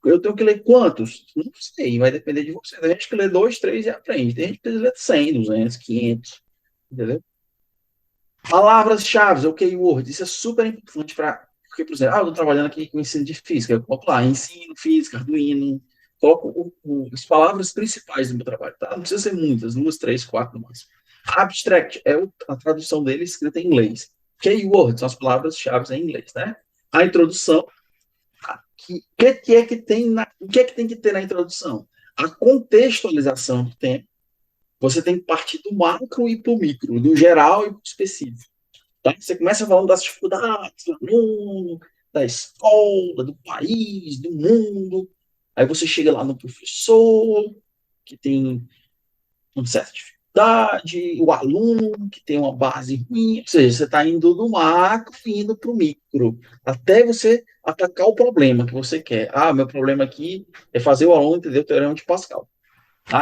Eu tenho que ler quantos? Não sei. Vai depender de você. Tem gente que lê 2, 3 e aprende. Tem gente que ler 100, 200, 500. Entendeu? Palavras-chave, o keyword. Isso é super importante para... Porque, por exemplo, eu estou trabalhando aqui com ensino de física. Eu coloco lá, ensino, física, Arduino. Coloco as palavras principais do meu trabalho. Tá? Não precisa ser muitas. 2, 3, 4 no máximo. Abstract é a tradução dele escrita em inglês. Keyword são as palavras-chave em inglês, né? A introdução. O que é que tem que ter na introdução? A contextualização do tema. Você tem que partir do macro e para o micro, do geral e para o específico. Tá? Você começa falando das dificuldades do aluno, da escola, do país, do mundo. Aí você chega lá no professor, que tem um certo dificuldade, o aluno que tem uma base ruim, ou seja, você está indo do macro e indo para o micro, até você atacar o problema que você quer. Meu problema aqui é fazer o aluno entender o teorema de Pascal.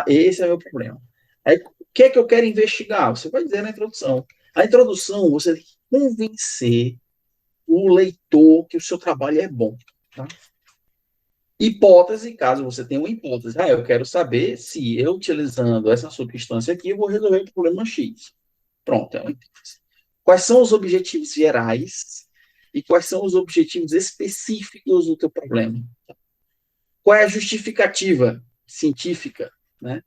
Esse é o meu problema. Aí, o que é que eu quero investigar? Você vai dizer na introdução. A introdução, você tem que convencer o leitor que o seu trabalho é bom. Tá? Hipótese, caso você tenha uma hipótese. Eu quero saber se eu, utilizando essa substância aqui, eu vou resolver o problema X. Pronto, é uma hipótese. Quais são os objetivos gerais e quais são os objetivos específicos do teu problema? Qual é a justificativa científica, né?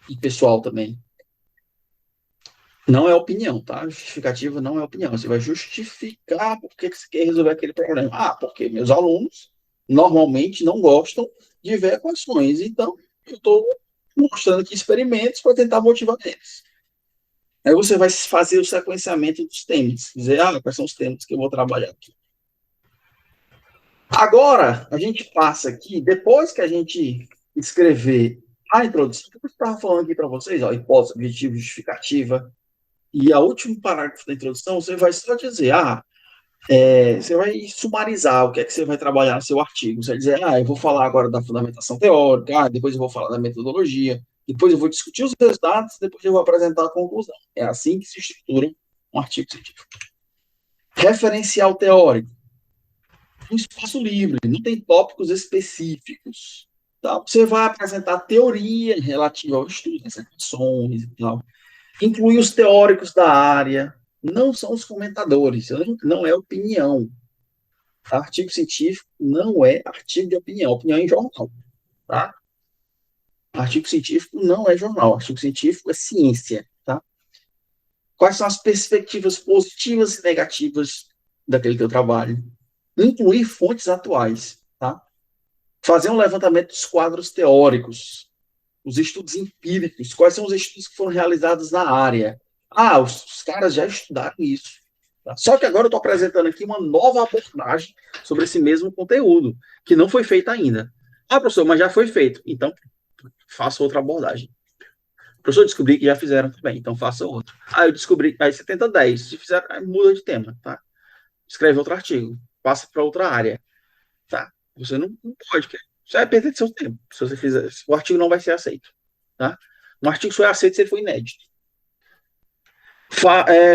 E pessoal também. Não é opinião, tá? Justificativa não é opinião. Você vai justificar por que você quer resolver aquele problema. Porque meus alunos normalmente não gostam de ver equações. Então, eu estou mostrando aqui experimentos para tentar motivar eles. Aí você vai fazer o sequenciamento dos temas. Dizer, quais são os temas que eu vou trabalhar aqui. Agora, a gente passa aqui, depois que a gente escrever a introdução, que eu estava falando aqui para vocês, hipótese, objetivo, justificativa, E a último parágrafo da introdução, você vai só dizer, você vai sumarizar o que é que você vai trabalhar no seu artigo. Você vai dizer, eu vou falar agora da fundamentação teórica, depois eu vou falar da metodologia, depois eu vou discutir os resultados, depois eu vou apresentar a conclusão. É assim que se estrutura um artigo científico. Referencial teórico. Um espaço livre, não tem tópicos específicos. Tá? Você vai apresentar teoria relativa ao estudo, as equações e tal. Inclui os teóricos da área, não são os comentadores, não é opinião. Artigo científico não é artigo de opinião, opinião é em jornal, tá? Artigo científico não é jornal, artigo científico é ciência, tá? Quais são as perspectivas positivas e negativas daquele teu trabalho? Incluir fontes atuais, tá? Fazer um levantamento dos quadros teóricos, os estudos empíricos, quais são os estudos que foram realizados na área. Os caras já estudaram isso. Tá? Só que agora eu estou apresentando aqui uma nova abordagem sobre esse mesmo conteúdo, que não foi feita ainda. Professor, mas já foi feito. Então, faça outra abordagem. Professor, descobri que já fizeram também, então faça outro. Eu descobri, aí você tenta 10. Se fizer, muda de tema, tá? Escreve outro artigo, passa para outra área, tá? Você não pode, você vai perder seu tempo se você fizer. O artigo não vai ser aceito, tá? Um artigo só é aceito se ele for inédito.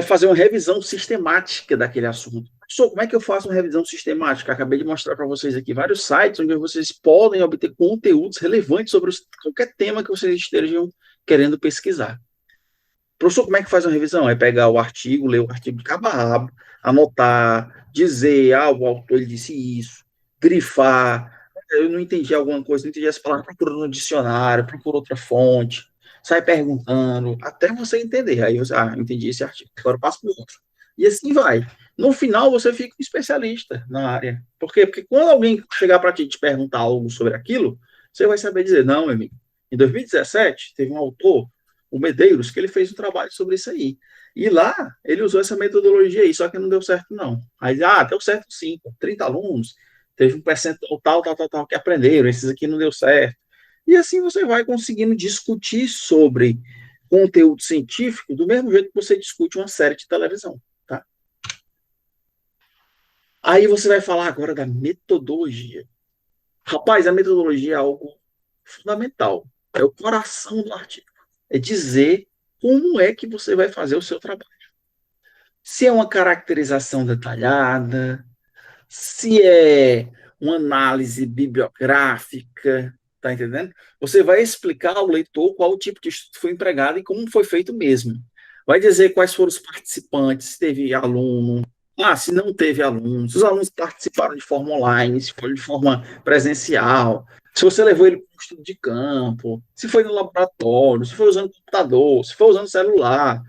Fazer uma revisão sistemática daquele assunto. Professor, como é que eu faço uma revisão sistemática? Acabei de mostrar para vocês aqui vários sites onde vocês podem obter conteúdos relevantes sobre qualquer tema que vocês estejam querendo pesquisar. Professor, como é que faz uma revisão? É pegar o artigo, ler o artigo de cabo a rabo, anotar, dizer, o autor ele disse isso, grifar, eu não entendi alguma coisa, não entendi essa palavra, procura no dicionário, procura outra fonte, sai perguntando, até você entender. Aí você, entendi esse artigo, agora eu passo para o outro. E assim vai. No final, você fica um especialista na área. Por quê? Porque quando alguém chegar para ti e te perguntar algo sobre aquilo, você vai saber dizer, não, meu amigo, em 2017, teve um autor, o Medeiros, que ele fez um trabalho sobre isso aí. E lá, ele usou essa metodologia aí, só que não deu certo, não. Aí, deu certo sim, 30 alunos, teve um percentual tal, que aprenderam, esses aqui não deu certo. E assim você vai conseguindo discutir sobre conteúdo científico do mesmo jeito que você discute uma série de televisão, tá? Aí você vai falar agora da metodologia. Rapaz, a metodologia é algo fundamental. É o coração do artigo. É dizer como é que você vai fazer o seu trabalho. Se é uma caracterização detalhada, se é uma análise bibliográfica, tá entendendo? Você vai explicar ao leitor qual o tipo de estudo foi empregado e como foi feito mesmo. Vai dizer quais foram os participantes, se teve aluno, se não teve aluno, se os alunos participaram de forma online, se foi de forma presencial, se você levou ele para um estudo de campo, se foi no laboratório, se foi usando computador, se foi usando celular,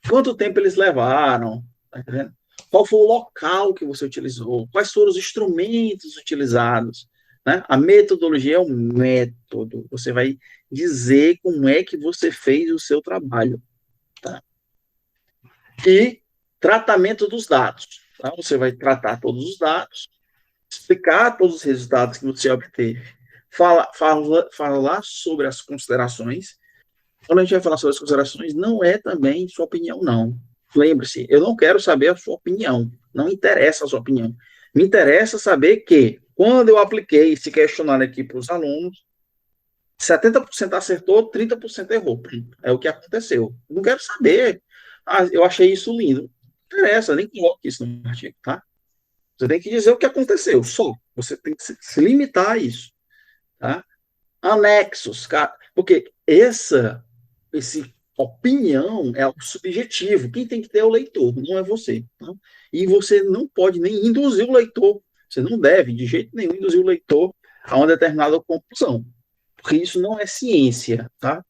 quanto tempo eles levaram, tá entendendo? Qual foi o local que você utilizou, quais foram os instrumentos utilizados, né? A metodologia é um método, você vai dizer como é que você fez o seu trabalho, tá? E tratamento dos dados, tá? Você vai tratar todos os dados, explicar todos os resultados que você obteve, falar sobre as considerações. Quando a gente vai falar sobre as considerações, não é também sua opinião, não. Lembre-se, eu não quero saber a sua opinião. Não interessa a sua opinião. Me interessa saber que, quando eu apliquei esse questionário aqui para os alunos, 70% acertou, 30% errou. É o que aconteceu. Eu não quero saber. Eu achei isso lindo. Não interessa, nem coloque isso no artigo, tá? Você tem que dizer o que aconteceu, só. Você tem que se limitar a isso, tá? Anexos, cara, porque esse opinião é algo subjetivo. Quem tem que ter é o leitor, não é você. Tá? E você não pode nem induzir o leitor. Você não deve, de jeito nenhum, induzir o leitor a uma determinada conclusão. Porque isso não é ciência, tá?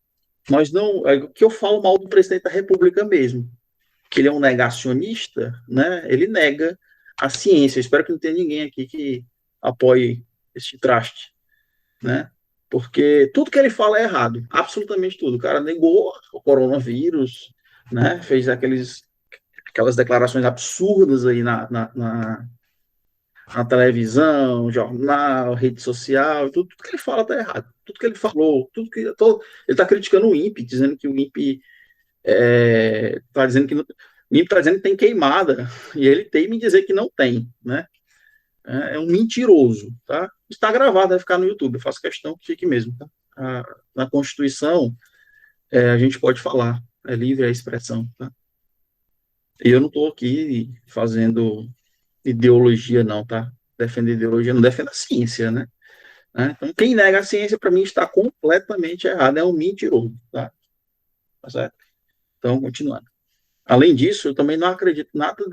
Nós não. É o que eu falo mal do presidente da República mesmo. Que ele é um negacionista, né? Ele nega a ciência. Eu espero que não tenha ninguém aqui que apoie esse traste, né? Porque tudo que ele fala é errado, absolutamente tudo. O cara negou o coronavírus, né? Fez aquelas declarações absurdas aí na televisão, jornal, rede social, tudo que ele fala tá errado. Tudo que ele falou, ele está criticando o INPE, dizendo que o INPE Está dizendo que me está dizendo que tem queimada, e ele tem me dizer que não tem, né? É um mentiroso, tá? Está gravado, vai ficar no YouTube, eu faço questão que fique mesmo, tá? Na Constituição, a gente pode falar, é livre a expressão, tá? E eu não estou aqui fazendo ideologia, não, tá? Defender ideologia, não defendo a ciência, né? Então, quem nega a ciência, para mim, está completamente errado, é um mentiroso, tá? Tá certo? Então, continuando. Além disso, eu também não acredito nada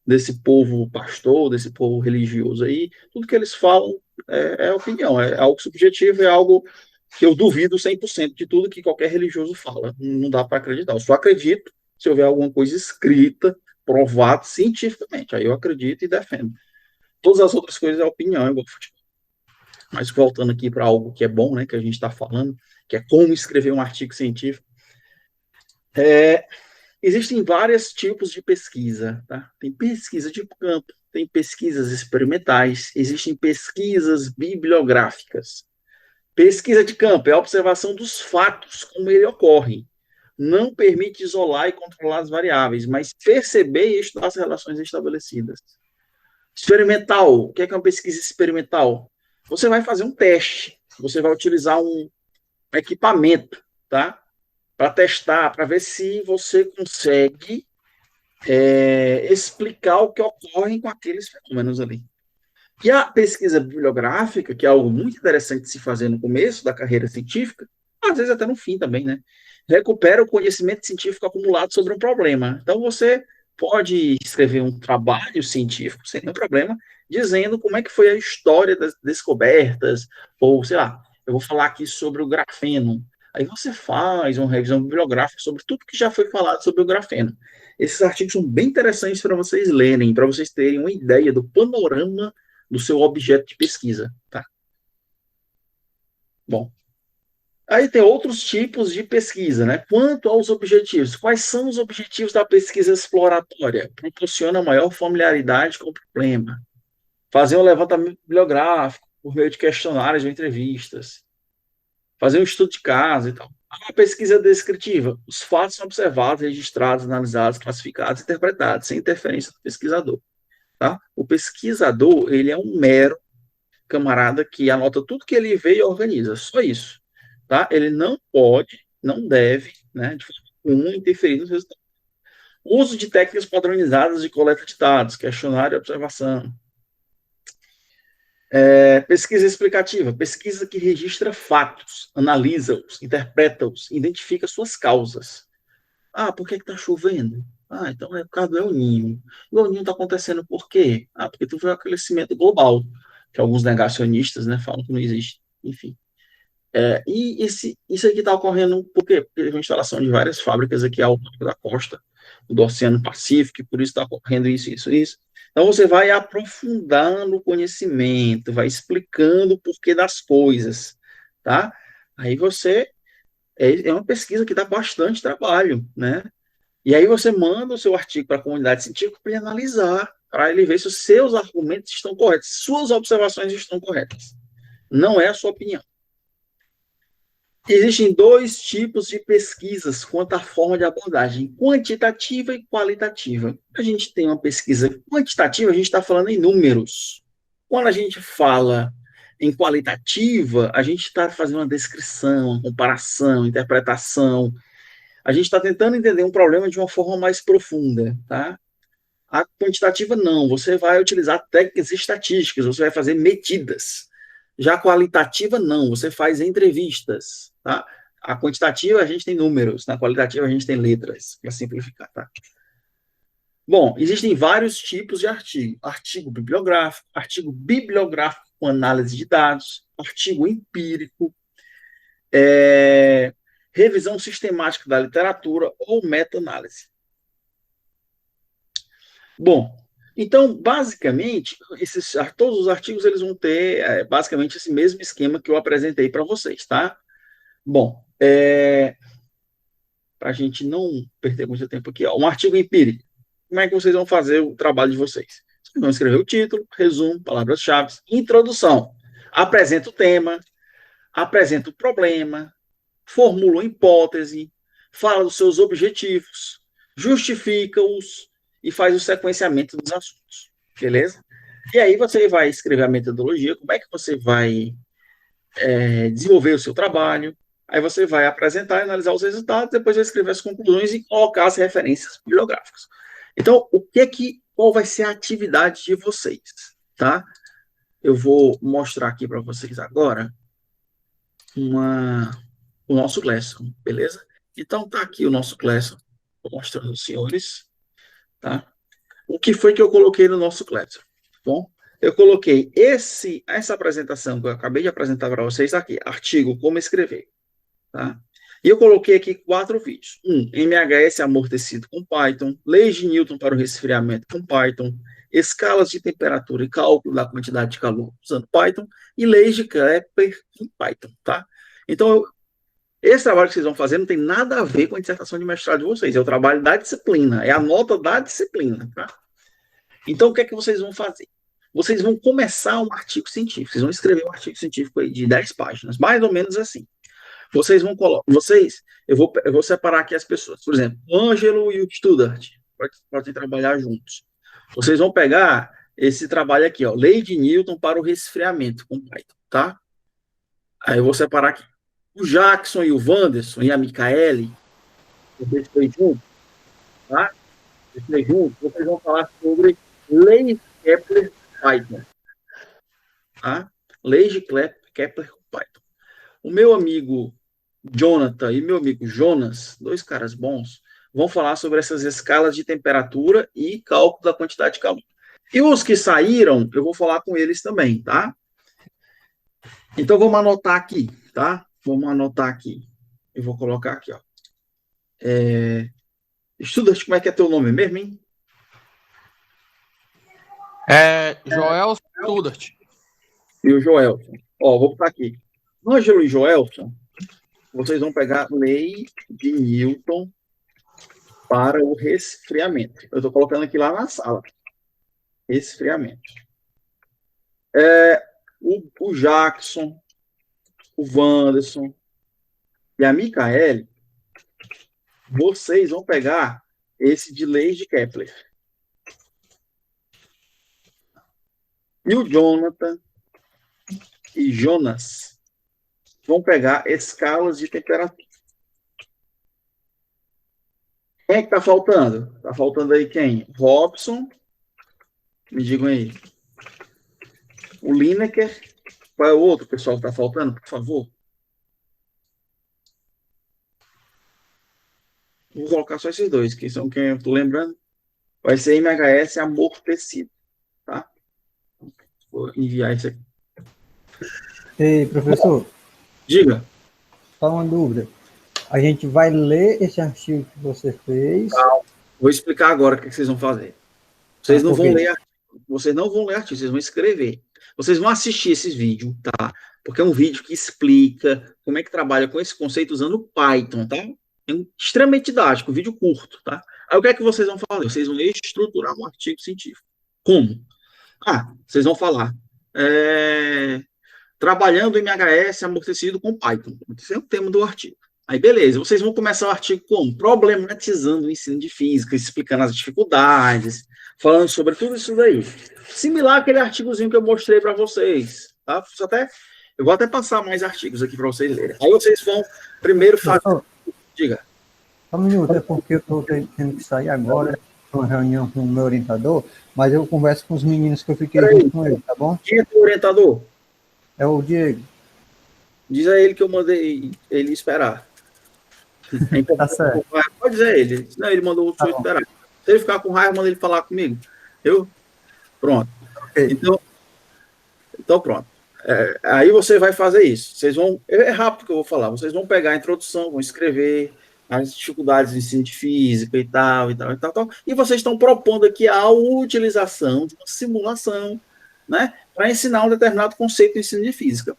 desse povo pastor, desse povo religioso aí. Tudo que eles falam é opinião, é algo subjetivo, é algo que eu duvido 100% de tudo que qualquer religioso fala. Não dá para acreditar. Eu só acredito se houver alguma coisa escrita, provada cientificamente. Aí eu acredito e defendo. Todas as outras coisas é opinião, igual futebol. Mas voltando aqui para algo que é bom, né, que a gente está falando, que é como escrever um artigo científico. Existem vários tipos de pesquisa, tá? Tem pesquisa de campo, tem pesquisas experimentais, existem pesquisas bibliográficas. Pesquisa de campo é a observação dos fatos como ele ocorre. Não permite isolar e controlar as variáveis, mas perceber e estudar as relações estabelecidas. Experimental, o que é uma pesquisa experimental? Você vai fazer um teste, você vai utilizar um equipamento, tá? Para testar, para ver se você consegue explicar o que ocorre com aqueles fenômenos ali. E a pesquisa bibliográfica, que é algo muito interessante de se fazer no começo da carreira científica, às vezes até no fim também, né? Recupera o conhecimento científico acumulado sobre um problema. Então, você pode escrever um trabalho científico, sem nenhum problema, dizendo como é que foi a história das descobertas, ou, sei lá, eu vou falar aqui sobre o grafeno. Aí você faz uma revisão bibliográfica sobre tudo que já foi falado sobre o grafeno. Esses artigos são bem interessantes para vocês lerem, para vocês terem uma ideia do panorama do seu objeto de pesquisa, tá? Bom, aí tem outros tipos de pesquisa, né? Quanto aos objetivos, quais são os objetivos da pesquisa exploratória? Proporciona maior familiaridade com o problema, fazer um levantamento bibliográfico por meio de questionários ou entrevistas, fazer um estudo de caso e tal. A pesquisa descritiva, os fatos são observados, registrados, analisados, classificados, interpretados, sem interferência do pesquisador, tá? O pesquisador, ele é um mero camarada que anota tudo que ele vê e organiza, só isso, tá? Ele não pode, não deve, né, de forma alguma interferir nos resultados. Uso de técnicas padronizadas de coleta de dados, questionário e observação. Pesquisa explicativa, pesquisa que registra fatos, analisa-os, interpreta-os, identifica suas causas. Ah, por que está chovendo? Ah, então é por causa do El Niño. O El Niño está acontecendo por quê? Ah, porque tu vê o aquecimento global, que alguns negacionistas, né, falam que não existe. Enfim. Isso aqui está ocorrendo por quê? Porque a instalação de várias fábricas aqui ao longo da costa do Oceano Pacífico, e por isso está ocorrendo isso, isso, isso. Então você vai aprofundando o conhecimento, vai explicando o porquê das coisas, tá? Aí você é uma pesquisa que dá bastante trabalho, né? E aí você manda o seu artigo para a comunidade científica para ele analisar, para ele ver se os seus argumentos estão corretos, suas observações estão corretas. Não é a sua opinião. Existem dois tipos de pesquisas quanto à forma de abordagem, quantitativa e qualitativa. A gente tem uma pesquisa quantitativa, a gente está falando em números. Quando a gente fala em qualitativa, a gente está fazendo uma descrição, uma comparação, interpretação. A gente está tentando entender um problema de uma forma mais profunda, tá? A quantitativa não, você vai utilizar técnicas estatísticas, você vai fazer medidas. Já a qualitativa não, você faz entrevistas, tá? A quantitativa a gente tem números, na qualitativa a gente tem letras, para simplificar, tá? Bom, existem vários tipos de artigo. Artigo bibliográfico com análise de dados, artigo empírico, revisão sistemática da literatura ou meta-análise. Bom, então, basicamente, todos os artigos eles vão ter basicamente esse mesmo esquema que eu apresentei para vocês, tá? Bom, para a gente não perder muito tempo aqui, ó, um artigo empírico. Como é que vocês vão fazer o trabalho de vocês? Vocês vão escrever o título, resumo, palavras-chave, introdução. Apresenta o tema, apresenta o problema, formula uma hipótese, fala dos seus objetivos, justifica-os e faz o sequenciamento dos assuntos, beleza? E aí você vai escrever a metodologia, como é que você vai desenvolver o seu trabalho, aí você vai apresentar e analisar os resultados, depois vai escrever as conclusões e colocar as referências bibliográficas. Então, qual vai ser a atividade de vocês, tá? Eu vou mostrar aqui para vocês agora o nosso Classroom, beleza? Então, tá aqui o nosso Classroom, vou mostrando aos senhores, tá? O que foi que eu coloquei no nosso Classroom? Bom, eu coloquei essa apresentação que eu acabei de apresentar para vocês aqui, artigo como escrever, tá? E eu coloquei aqui 4 vídeos. MHS amortecido com Python, leis de Newton para o resfriamento com Python, escalas de temperatura e cálculo da quantidade de calor usando Python e leis de Kepler em Python, tá? Então, esse trabalho que vocês vão fazer não tem nada a ver com a dissertação de mestrado de vocês, é o trabalho da disciplina, é a nota da disciplina, tá? Então, o que é que vocês vão fazer? Vocês vão começar um artigo científico, vocês vão escrever um artigo científico aí de 10 páginas, mais ou menos assim. Vocês vão colocar, eu vou separar aqui as pessoas. Por exemplo, o Ângelo e o Studart podem trabalhar juntos. Vocês vão pegar esse trabalho aqui, ó, Lei de Newton para o resfriamento com Python, tá? Aí eu vou separar aqui. O Jackson e o Wanderson e a Micaele, vocês três juntos, tá? Vocês vão falar sobre leis Kepler Python, tá? Leis de Kepler com Python. O meu amigo Jonathan e meu amigo Jonas, 2 caras bons, vão falar sobre essas escalas de temperatura e cálculo da quantidade de calor. E os que saíram, eu vou falar com eles também, tá? Então, vamos anotar aqui, tá? Vamos anotar aqui. Eu vou colocar aqui, ó. Estuda, como é que é teu nome mesmo, hein? Joel Studart. E o Joelson. Ó, vou botar aqui. Ângelo e Joelson, vocês vão pegar lei de Newton para o resfriamento. Eu estou colocando aqui lá na sala. Resfriamento. O Jackson, o Wanderson e a Micaele, vocês vão pegar esse de leis de Kepler. E o Jonathan e Jonas vão pegar escalas de temperatura. Quem é que está faltando? Está faltando aí quem? Robson. Me digam aí. O Lineker. Qual é o outro, pessoal, que está faltando, por favor? Vou colocar só esses 2, que são quem eu estou lembrando. Vai ser MHS amortecido, tá? Vou enviar isso aqui. Ei, professor. Diga. Só uma dúvida. A gente vai ler esse artigo que você fez. Vou explicar agora o que vocês vão fazer. Vocês não vão ler artigo. Vocês não vão ler artigo, vocês vão escrever. Vocês vão assistir esses vídeos, tá? Porque é um vídeo que explica como é que trabalha com esse conceito usando Python, tá? É extremamente didático, um vídeo curto, tá? Aí o que é que vocês vão fazer? Vocês vão estruturar um artigo científico. Como? Vocês vão falar trabalhando em MHS amortecido com Python. Esse é o tema do artigo. Aí, beleza, vocês vão começar o artigo como? Problematizando o ensino de física, explicando as dificuldades, falando sobre tudo isso daí. Similar àquele artigozinho que eu mostrei para vocês, tá? Eu vou até passar mais artigos aqui para vocês lerem. Aí vocês vão primeiro fazer... Diga. Só um minuto, é porque eu estou tendo que sair agora para uma reunião com o meu orientador, mas eu converso com os meninos que eu fiquei junto com ele, tá bom? Quem é teu orientador? É o Diego. Diz a ele que eu mandei ele esperar. Tá certo. Pode dizer a ele. Não, ele mandou o senhor esperar. Se ele ficar com raiva, manda ele falar comigo. Pronto. Okay. Então pronto. Aí você vai fazer isso. Vocês vão... É rápido que eu vou falar. Vocês vão pegar a introdução, vão escrever as dificuldades do ensino de física e tal. E vocês estão propondo aqui a utilização de uma simulação, né, para ensinar um determinado conceito de ensino de física.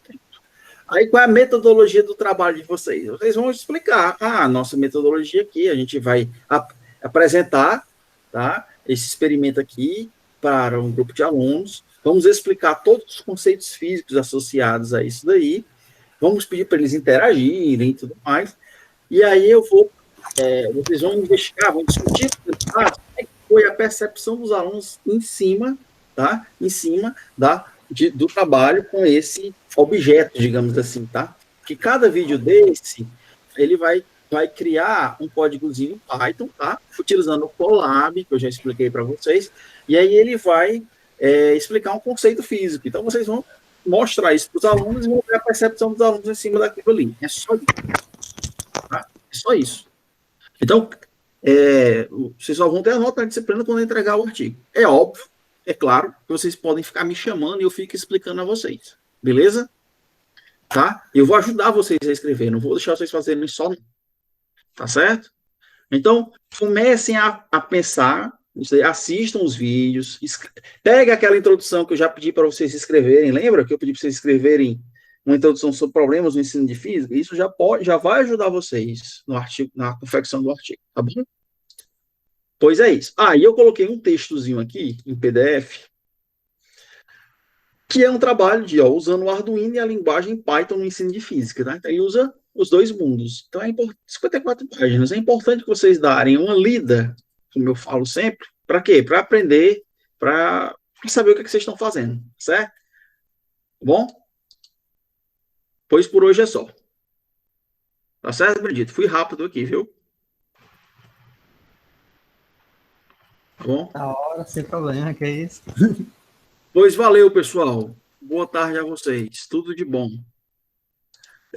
Aí, qual é a metodologia do trabalho de vocês? Vocês vão explicar a nossa metodologia aqui, a gente vai apresentar, tá, esse experimento aqui para um grupo de alunos, vamos explicar todos os conceitos físicos associados a isso daí, vamos pedir para eles interagirem e tudo mais, e aí eu vou vocês vão investigar, vão discutir como é que foi a percepção dos alunos em cima, tá? Em cima do trabalho com esse objeto, digamos assim, tá? Que cada vídeo desse, ele vai criar um códigozinho Python, tá? Utilizando o Colab, que eu já expliquei para vocês, e aí ele vai explicar um conceito físico. Então, vocês vão mostrar isso para os alunos e vão ver a percepção dos alunos em cima daquilo ali. É só isso. Tá? É só isso. Então, vocês só vão ter a nota na disciplina quando entregar o artigo. É óbvio, é claro, que vocês podem ficar me chamando e eu fico explicando a vocês. Beleza? Tá? Eu vou ajudar vocês a escrever, não vou deixar vocês fazerem só. Tá certo? Então, comecem a pensar, assistam os vídeos, pega aquela introdução que eu já pedi para vocês escreverem. Lembra que eu pedi para vocês escreverem uma introdução sobre problemas no ensino de física? Isso já vai ajudar vocês no artigo, na confecção do artigo, tá bom? Pois é isso. E eu coloquei um textozinho aqui em PDF, que é um trabalho usando o Arduino e a linguagem Python no ensino de física, tá? Então, ele usa os dois mundos. Então, 54 páginas. É importante que vocês darem uma lida, como eu falo sempre, para quê? Para aprender, para saber o que vocês estão fazendo, certo? Tá bom? Pois por hoje é só. Tá certo, Benedito? Fui rápido aqui, viu? Tá bom? Na hora, sem problema, que é isso. Pois valeu, pessoal. Boa tarde a vocês. Tudo de bom.